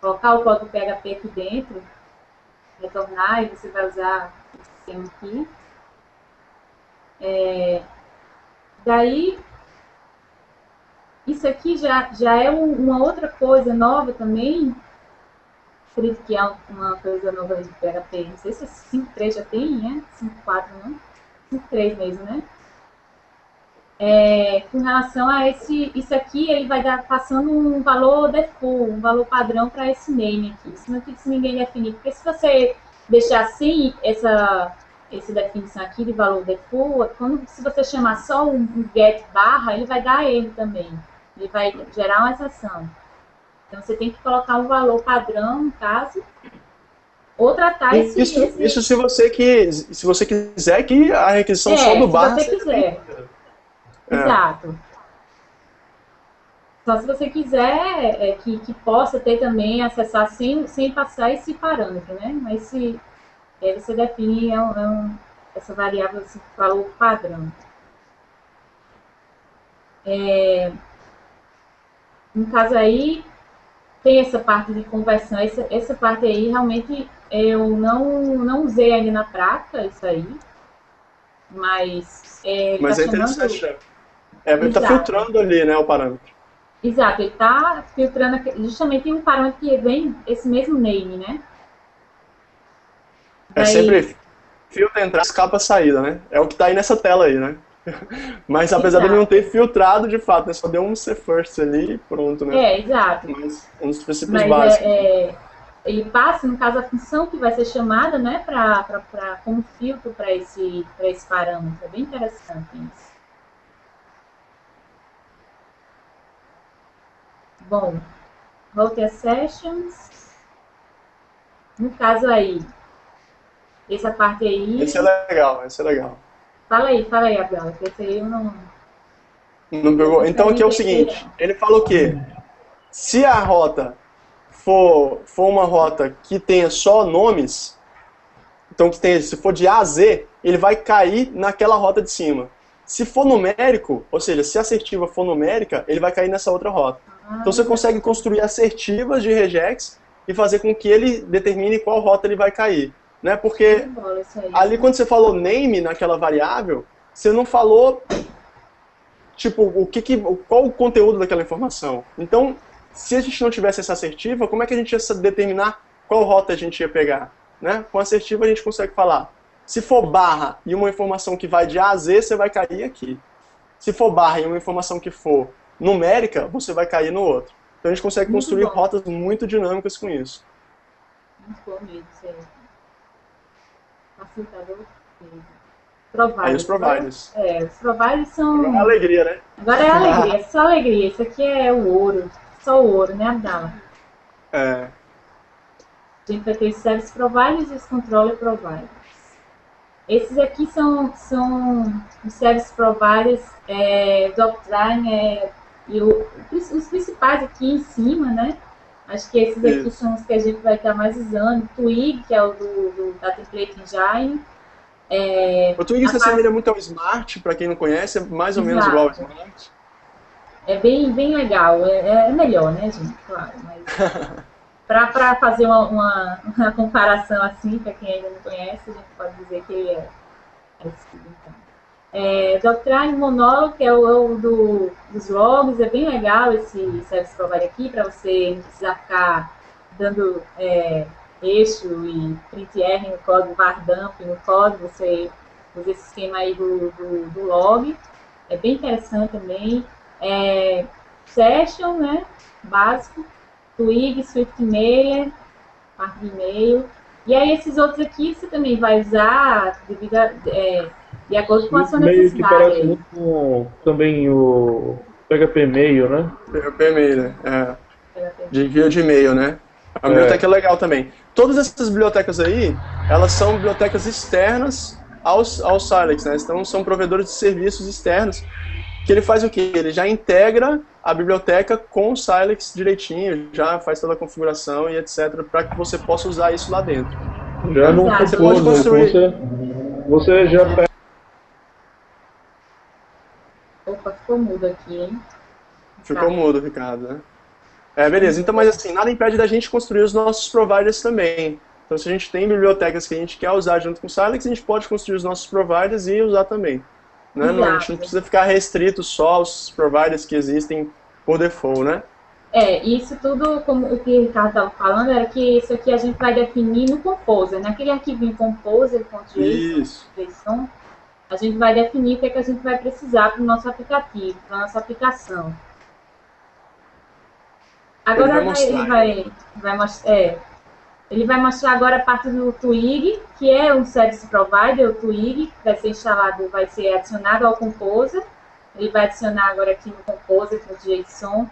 colocar o código PHP aqui dentro, retornar, e você vai usar esse sistema aqui. Daí, isso aqui já é uma outra coisa nova também. Acredito que é uma coisa nova de PHP. Não sei se 5.3 já tem, né? 5.4 não? 5.3 mesmo, né? Com relação a isso aqui, ele vai passando um valor default, um valor padrão para esse name aqui. Isso não fica se ninguém definir. Porque se você deixar assim essa definição aqui de valor default, se você chamar só um get barra, ele vai dar erro também. Ele vai gerar uma exceção. Então, você tem que colocar um valor padrão, no caso, ou tratar Isso se você quiser que a requisição só do barra... se você quiser. Exato. Só se você quiser que possa ter também, acessar sem passar esse parâmetro, né? Mas se você define essa variável, esse valor padrão. No caso aí, tem essa parte de conversão, essa parte aí realmente eu não usei ainda na prática, isso aí, mas... Mas tá é interessante, né? Ele está filtrando ali, né, o parâmetro. Exato, ele está filtrando justamente um parâmetro que vem esse mesmo name, né? Sempre filtra entrada, escapa saída, né? É o que está aí nessa tela aí, né? Mas apesar dele não ter filtrado de fato, né? Só deu um cfirst ali e pronto, né? Exato. Mas um dos princípios básicos. Ele passa, no caso, a função que vai ser chamada, né, como filtro para esse parâmetro. É bem interessante isso. Bom, Router Sessions. No caso aí, essa parte aí... Esse é legal. Fala aí, Abdala, que esse aí eu não pegou. Então aqui é o seguinte, ele fala o quê? Se a rota for uma rota que tenha só nomes, então se for de A a Z, ele vai cair naquela rota de cima. Se for numérico, ou seja, se a assertiva for numérica, ele vai cair nessa outra rota. Então você consegue construir assertivas de regex e fazer com que ele determine qual rota ele vai cair. Né? Porque ali quando você falou name naquela variável, você não falou, tipo, qual o conteúdo daquela informação. Então, se a gente não tivesse essa assertiva, como é que a gente ia determinar qual rota a gente ia pegar? Né? Com assertiva a gente consegue falar. Se for barra e uma informação que vai de A a Z, você vai cair aqui. Se for barra e uma informação que for numérica, você vai cair no outro. Então a gente consegue construir rotas muito dinâmicas com isso. Muito bom mesmo, certo. Facilitador mesmo. Providers. Aí os providers. Os providers são... Agora é alegria, né? Agora é alegria, só alegria. Isso aqui é o ouro. Só o ouro, né, Abdala? É. A gente vai ter os service providers e os controller providers. Esses aqui são os service providers, Doctrine e os principais aqui em cima, né? Acho que esses aqui são os que a gente vai estar mais usando. Twig, que é o da Template Engine. O Twig se assemelha muito ao Smart, para quem não conhece, é mais ou menos igual ao Smart. É bem legal, é melhor, né, gente? Claro, mas para fazer uma comparação assim, para quem ainda não conhece, a gente pode dizer que ele é assim, então. Doctrine Monolo, que é o dos logs, é bem legal esse service provider aqui, para você não precisar ficar dando eixo e print R no código, var dump no código, você usa esse esquema aí do log, é bem interessante também. Session, né, básico, Twig, SwiftMailer, parte de e-mail, e aí esses outros aqui você também vai usar de acordo com a sua necessidade. Que parece muito com também o PHP Mail, né? PHP Mail, de envio de e-mail, né? A biblioteca é legal também. Todas essas bibliotecas aí, elas são bibliotecas externas ao Silex, né? Então são provedores de serviços externos, que ele faz o quê? Ele já integra a biblioteca com o Silex direitinho, já faz toda a configuração e etc, para que você possa usar isso lá dentro. Já não você pode construir... Você já pega... Opa, ficou mudo aqui, hein? Ficou mudo, Ricardo, né? Beleza. Então, mas assim, nada impede da gente construir os nossos providers também. Então, se a gente tem bibliotecas que a gente quer usar junto com o Silex, a gente pode construir os nossos providers e usar também. Né? Não, a gente não precisa ficar restrito só aos providers que existem por default, né? Isso tudo, como o que o Ricardo estava falando, era que isso aqui a gente vai definir no Composer, naquele arquivinho composer.json, a gente vai definir o que é que a gente vai precisar para o nosso aplicativo, para a nossa aplicação. Agora ele vai mostrar agora a parte do Twig, que é um service provider, o Twig, que vai ser instalado, vai ser adicionado ao Composer. Ele vai adicionar agora aqui no Composer.json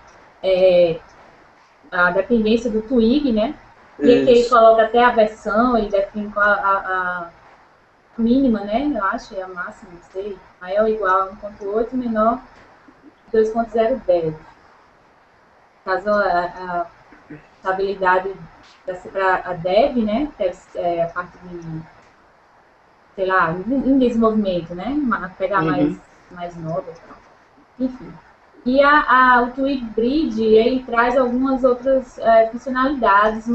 a dependência do Twig, né? E aqui ele coloca até a versão, ele define a mínima, né? Eu acho, é a máxima, não sei. Maior ou igual a 1.8, menor 2.0 dev. Caso a estabilidade para a dev, né? A parte de, sei lá, em desenvolvimento, né? Pegar mais nova. Enfim. E o Twig Bridge, ele traz algumas outras funcionalidades,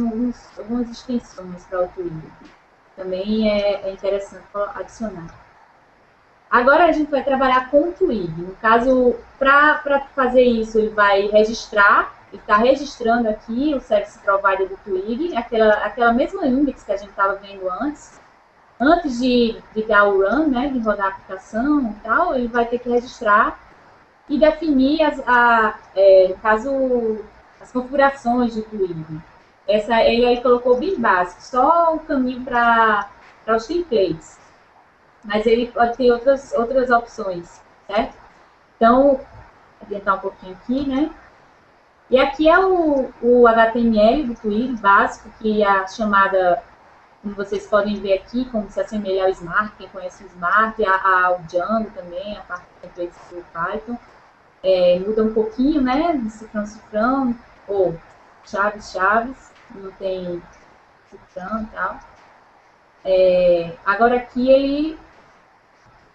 algumas extensões para o Twig. Também é interessante adicionar. Agora a gente vai trabalhar com o Twig. No caso, para fazer isso, ele vai registrar, ele está registrando aqui o Service Provider do Twig, aquela mesma index que a gente estava vendo antes de dar o run, né, de rodar a aplicação e tal, ele vai ter que registrar e definir as configurações do Twig. Ele aí colocou bem básico, só o caminho para os templates. Mas ele pode ter outras opções, certo? Então, vou adiantar um pouquinho aqui, né? E aqui é o HTML do Twig básico, que a chamada, como vocês podem ver aqui, como se assemelha ao Smart, quem conhece o Smart, ao Django também, a parte de templates do Python. Muda um pouquinho, né? De cifrão, ou chaves, não tem cifrão e tal. Agora aqui ele...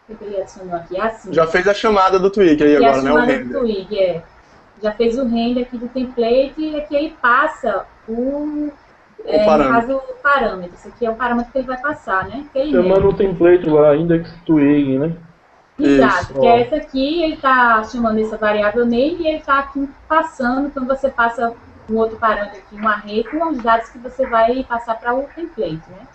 O que ele adicionou aqui? Assim. Já fez a chamada do Twig aí agora, né? O render. Do Twig, já fez o render aqui do template e aqui ele passa no caso, o parâmetro. Esse aqui é o parâmetro que ele vai passar, né? Chamando o template lá, index Twig, né? Isso. Exato, que é essa aqui, ele está chamando essa variável name e ele está aqui passando, quando você passa um outro parâmetro aqui, um array, com os dados que você vai passar para o template, né?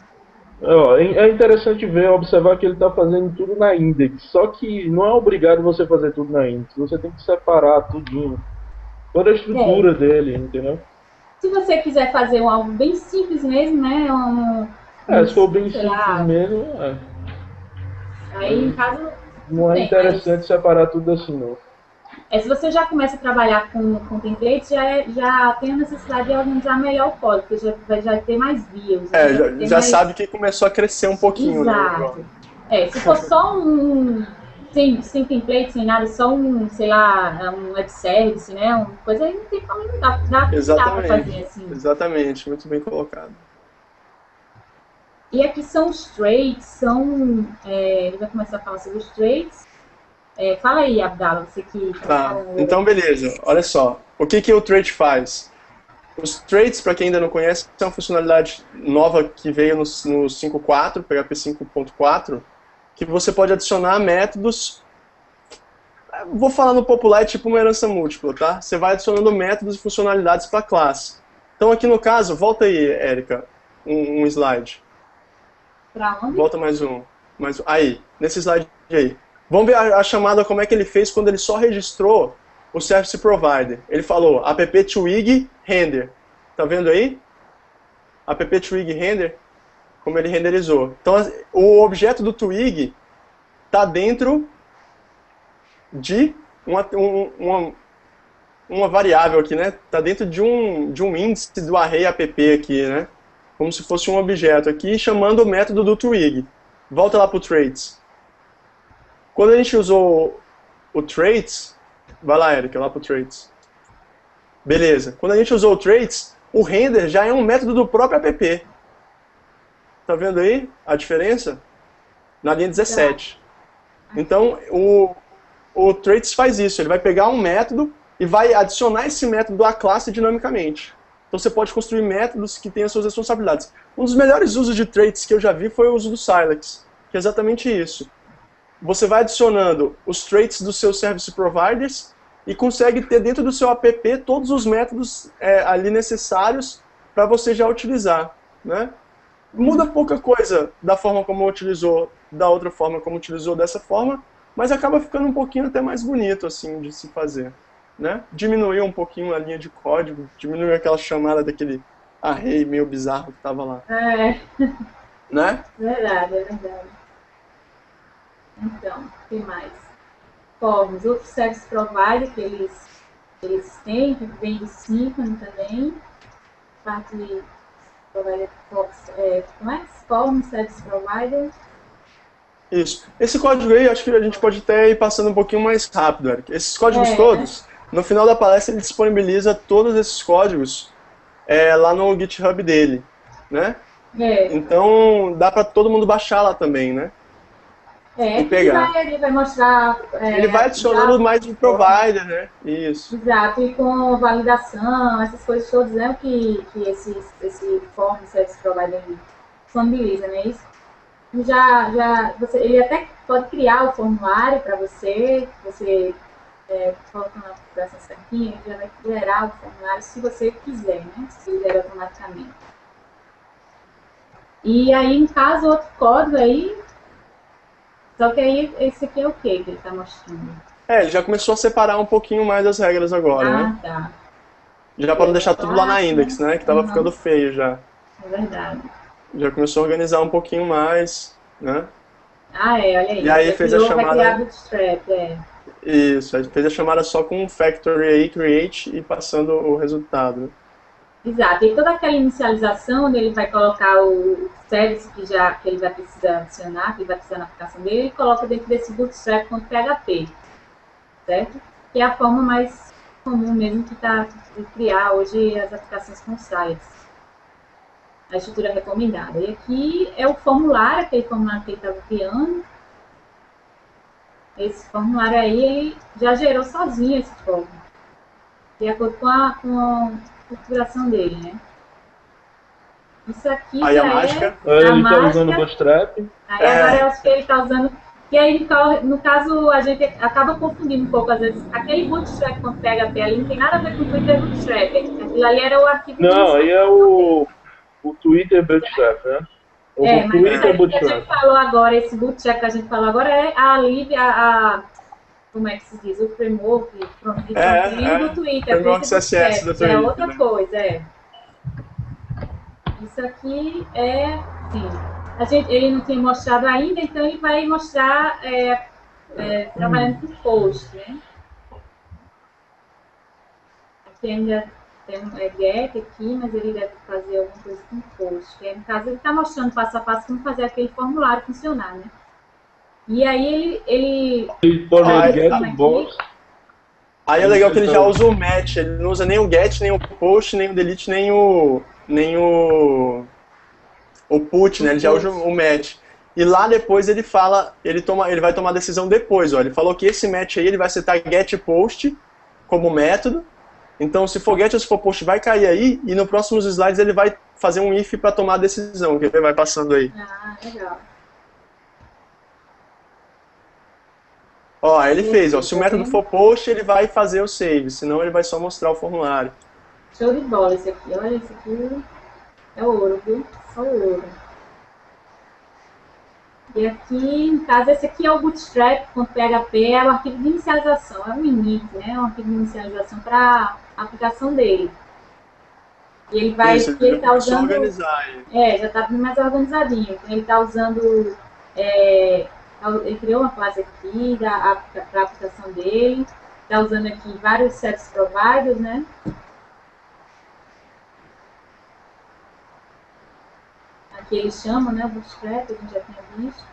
Ó, é interessante ver, observar que ele está fazendo tudo na index, só que não é obrigado você fazer tudo na index, você tem que separar tudinho, toda a estrutura dele, entendeu? Se você quiser fazer algo bem simples mesmo, né? Se for bem sei simples lá, mesmo, aí em caso não é tem, interessante separar tudo assim, não. se você já começa a trabalhar com template, já tem a necessidade de organizar melhor o código, porque já ter mais views. Né? Já sabe que começou a crescer um pouquinho, Exato. né? Se for só sem template, sem nada, só sei lá, um web service, né? Uma coisa aí não tem como, dá pra fazer assim. Exatamente, muito bem colocado. E aqui são os traits, ele vai começar a falar sobre os traits. Fala aí, Abdala, você que tá então beleza, olha só, o que o trait faz? Os traits, para quem ainda não conhece, é uma funcionalidade nova que veio no 5.4, PHP 5.4, que você pode adicionar métodos, vou falar no popular, é tipo uma herança múltipla, tá? Você vai adicionando métodos e funcionalidades para a classe. Então aqui no caso, volta aí, Érica, um slide. Para onde? Volta mais um. Aí, nesse slide aí. Vamos ver a chamada, como é que ele fez quando ele só registrou o Service Provider. Ele falou app twig render. Tá vendo aí? App twig render, como ele renderizou. Então, o objeto do twig está dentro de uma variável aqui, né? Está dentro de um índice do array app aqui, né? Como se fosse um objeto aqui, chamando o método do twig. Volta lá para o traits. Quando a gente usou o traits, vai lá, Érica, lá para o traits. Beleza. Quando a gente usou o traits, o render já é um método do próprio app. Tá vendo aí a diferença? Na linha 17. Então, o traits faz isso. Ele vai pegar um método e vai adicionar esse método à classe dinamicamente. Então você pode construir métodos que têm as suas responsabilidades. Um dos melhores usos de traits que eu já vi foi o uso do Silex, que é exatamente isso. Você vai adicionando os traits dos seus service providers e consegue ter dentro do seu app todos os métodos ali necessários para você já utilizar, né? Muda pouca coisa da forma como utilizou, da outra forma como utilizou dessa forma, mas acaba ficando um pouquinho até mais bonito assim de se fazer, né? Diminuiu um pouquinho a linha de código, diminuiu aquela chamada daquele array meio bizarro que estava lá. Né? Verdade, é verdade. Então, o que mais? Forms, outros service provider que eles têm, que vem do Symfony também. Parte de provider, como é? Forms, service provider. Isso. Esse código aí, acho que a gente pode até ir passando um pouquinho mais rápido, Eric. Esses códigos todos, no final da palestra ele disponibiliza todos esses códigos lá no GitHub dele, né? Então dá para todo mundo baixar lá também, né? E pegar. Ele vai mostrar... ele vai adicionando mais de provider, né? Isso. Exato, e com validação, essas coisas todas, né? Que esse form service provider disponibiliza, né? Isso. Ele até pode criar o formulário para você coloca na configuração certinha, ele já vai gerar o formulário se você quiser, né? Se fizer automaticamente. E aí, no caso, outro código aí, só que aí esse aqui é o que ele está mostrando? Ele já começou a separar um pouquinho mais as regras agora, né? Tá. Já para não deixar tudo lá na index, né? Que tava ficando feio já. É verdade. Já começou a organizar um pouquinho mais, né? Olha aí. E aí fez a chamada... Vai criar bootstrap, Isso, aí fez a chamada só com factory aí, create, e passando o resultado, né? Exato, e toda aquela inicialização, onde ele vai colocar o service que ele vai precisar adicionar, que ele vai precisar na aplicação dele, ele coloca dentro desse bootstrap.php, certo? Que é a forma mais comum mesmo que está de criar hoje as aplicações com sites. A estrutura recomendada. E aqui é o formulário, aquele formulário que ele estava criando. Esse formulário aí, ele já gerou sozinho esse código, de acordo com a configuração dele, né? Isso aqui aí já a mágica. Ele está usando o Bootstrap. Aí agora eu acho que ele está usando E aí, no caso, a gente acaba confundindo um pouco, às vezes, aquele bootstrap com PHP ali não tem nada a ver com o Twitter Bootstrap. Aquilo ali era o arquivo Não, aí é o Twitter Bootstrap, né? O mas isso Twitter aí que a Bootstrap. gente falou agora, esse bootstrap que a gente falou agora é a Lib, como é que se diz? O framework de front-end do Twitter. Framework CSS do Twitter. É outra coisa, Isso aqui é, sim. Ele não tinha mostrado ainda, então ele vai mostrar trabalhando com post, né? Aqui ainda tem um get aqui, mas ele deve fazer alguma coisa com post. Que no caso, ele está mostrando passo a passo como fazer aquele formulário funcionar, né? E aí ele aí é legal que ele já usa o match, ele não usa nem o get, nem o post, nem o delete, nem o put, né? Ele já usa o match. E lá depois ele fala, ele vai tomar a decisão depois, ó. Ele falou que esse match aí ele vai setar get post como método. Então, se for get ou se for post, vai cair aí, e no próximos slides ele vai fazer um if para tomar a decisão, que ele vai passando aí. Ah, legal. Ó, aí ele fez, ó, se o método for post, ele vai fazer o save, senão ele vai só mostrar o formulário. Show de bola esse aqui, olha, esse aqui é ouro, viu? Só ouro. E aqui, no caso, esse aqui é o bootstrap.php, é o arquivo de inicialização, é um init, né? É um arquivo de inicialização para a aplicação dele. E ele vai, ele está usando... já está mais organizadinho. Então, ele está usando... ele criou uma classe aqui para a aplicação dele. Está usando aqui vários service providers, né? Aqui eles chamam, né? Bootstrap, a gente já tinha visto.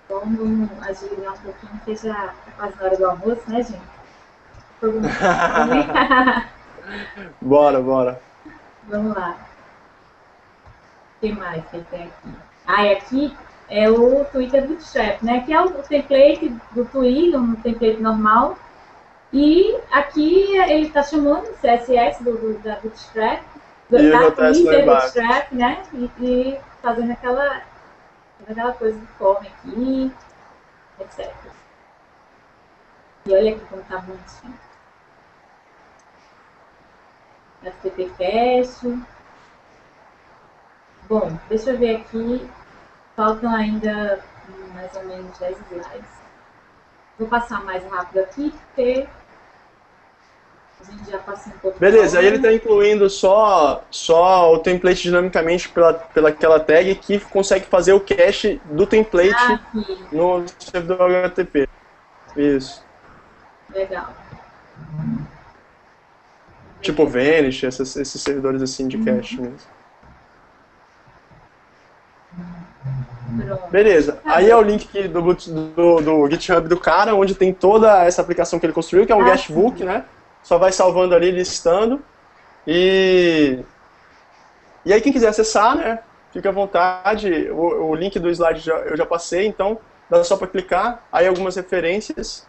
Vamos agilizar um pouquinho, que já quase na hora do almoço, né, gente? Bora. Vamos lá. O que mais que tem aqui? E aqui é o Twitter Bootstrap, né? Que é o template do Twitter, um template normal. E aqui ele está chamando o CSS da Bootstrap, da Twitter Bootstrap, né? E fazendo aquela coisa de forma aqui, etc. E olha aqui como está bonitinho. FTP Cache. Bom, deixa eu ver aqui. Faltam ainda mais ou menos 10 slides. Vou passar mais rápido aqui, porque a gente já passou um pouco. Beleza, aí ele está incluindo só o template dinamicamente pela aquela tag que consegue fazer o cache do template no servidor HTTP. Isso. Legal. Tipo Vanish, esses servidores assim de cache mesmo. Pronto. Beleza, aí é o link aqui do GitHub do cara, onde tem toda essa aplicação que ele construiu, que é um guestbook, né? Só vai salvando ali, listando. E aí quem quiser acessar, né? Fica à vontade. O link do slide eu já passei, então dá só para clicar. Aí algumas referências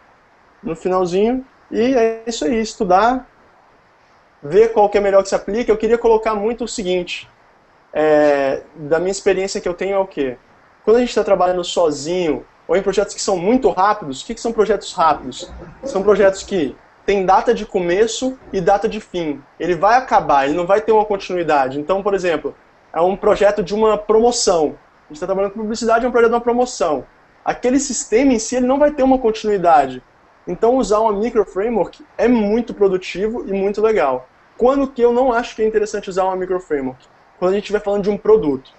no finalzinho. E é isso aí, estudar, ver qual que é melhor que se aplica. Eu queria colocar muito o seguinte, da minha experiência que eu tenho é o quê? Quando a gente está trabalhando sozinho, ou em projetos que são muito rápidos, o que são projetos rápidos? São projetos que têm data de começo e data de fim. Ele vai acabar, ele não vai ter uma continuidade. Então, por exemplo, é um projeto de uma promoção. A gente está trabalhando com publicidade, é um projeto de uma promoção. Aquele sistema em si, ele não vai ter uma continuidade. Então, usar uma microframework é muito produtivo e muito legal. Quando que eu não acho que é interessante usar uma microframework? Quando a gente estiver falando de um produto.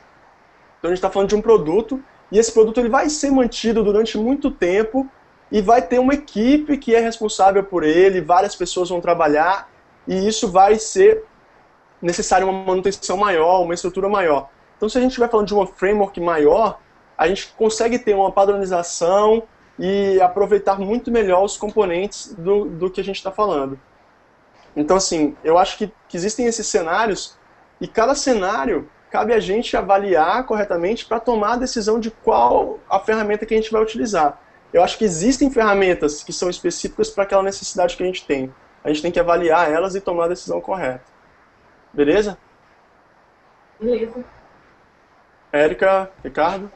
Então a gente está falando de um produto, e esse produto ele vai ser mantido durante muito tempo, e vai ter uma equipe que é responsável por ele, várias pessoas vão trabalhar, e isso vai ser necessário uma manutenção maior, uma estrutura maior. Então se a gente estiver falando de uma framework maior, a gente consegue ter uma padronização e aproveitar muito melhor os componentes do que a gente está falando. Então assim, eu acho que existem esses cenários, e cada cenário cabe a gente avaliar corretamente para tomar a decisão de qual a ferramenta que a gente vai utilizar. Eu acho que existem ferramentas que são específicas para aquela necessidade que a gente tem. A gente tem que avaliar elas e tomar a decisão correta. Beleza? Beleza. Érica, Ricardo?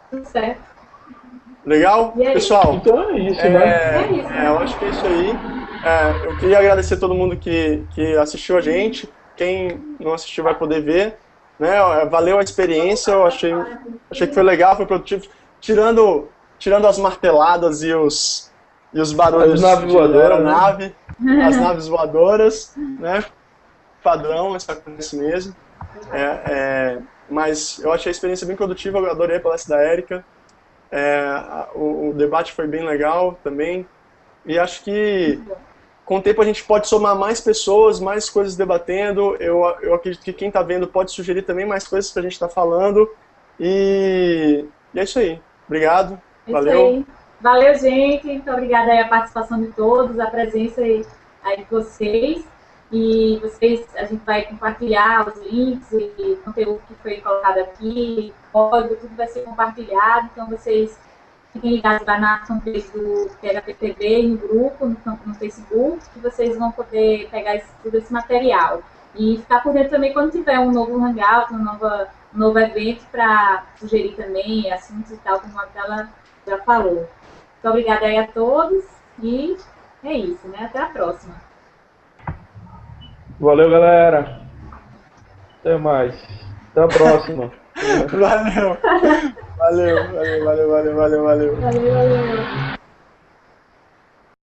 Tudo certo. Legal? E aí? Pessoal, Então é isso, né? É isso, né? eu acho que é isso aí. Eu queria agradecer a todo mundo que assistiu a gente. Quem não assistiu vai poder ver. Né? Valeu a experiência, eu achei que foi legal, foi produtivo. Tirando as marteladas e os barulhos As naves de voadoras, né? aeronave, as naves voadoras, né? Padrão, isso acontece mesmo. Mas eu achei a experiência bem produtiva, eu adorei a palestra da Érica. O debate foi bem legal também. E acho que com o tempo a gente pode somar mais pessoas, mais coisas debatendo. Eu acredito que quem está vendo pode sugerir também mais coisas que a gente está falando. E é isso aí. Obrigado. É isso Valeu. aí. Valeu, gente. Muito obrigada aí a participação de todos, a presença aí de vocês. E a gente vai compartilhar os links e conteúdo que foi colocado aqui, código, tudo vai ser compartilhado. Então, vocês fiquem ligados lá na fanpage do PHPTV, no grupo, no Facebook, que vocês vão poder pegar todo esse material. E ficar por dentro também quando tiver um novo hangout, um novo evento para sugerir também assuntos e tal, como a Abdala já falou. Muito obrigada aí a todos e é isso, né? Até a próxima. Valeu, galera. Até mais. Até a próxima. Valeu. Valeu. Valeu.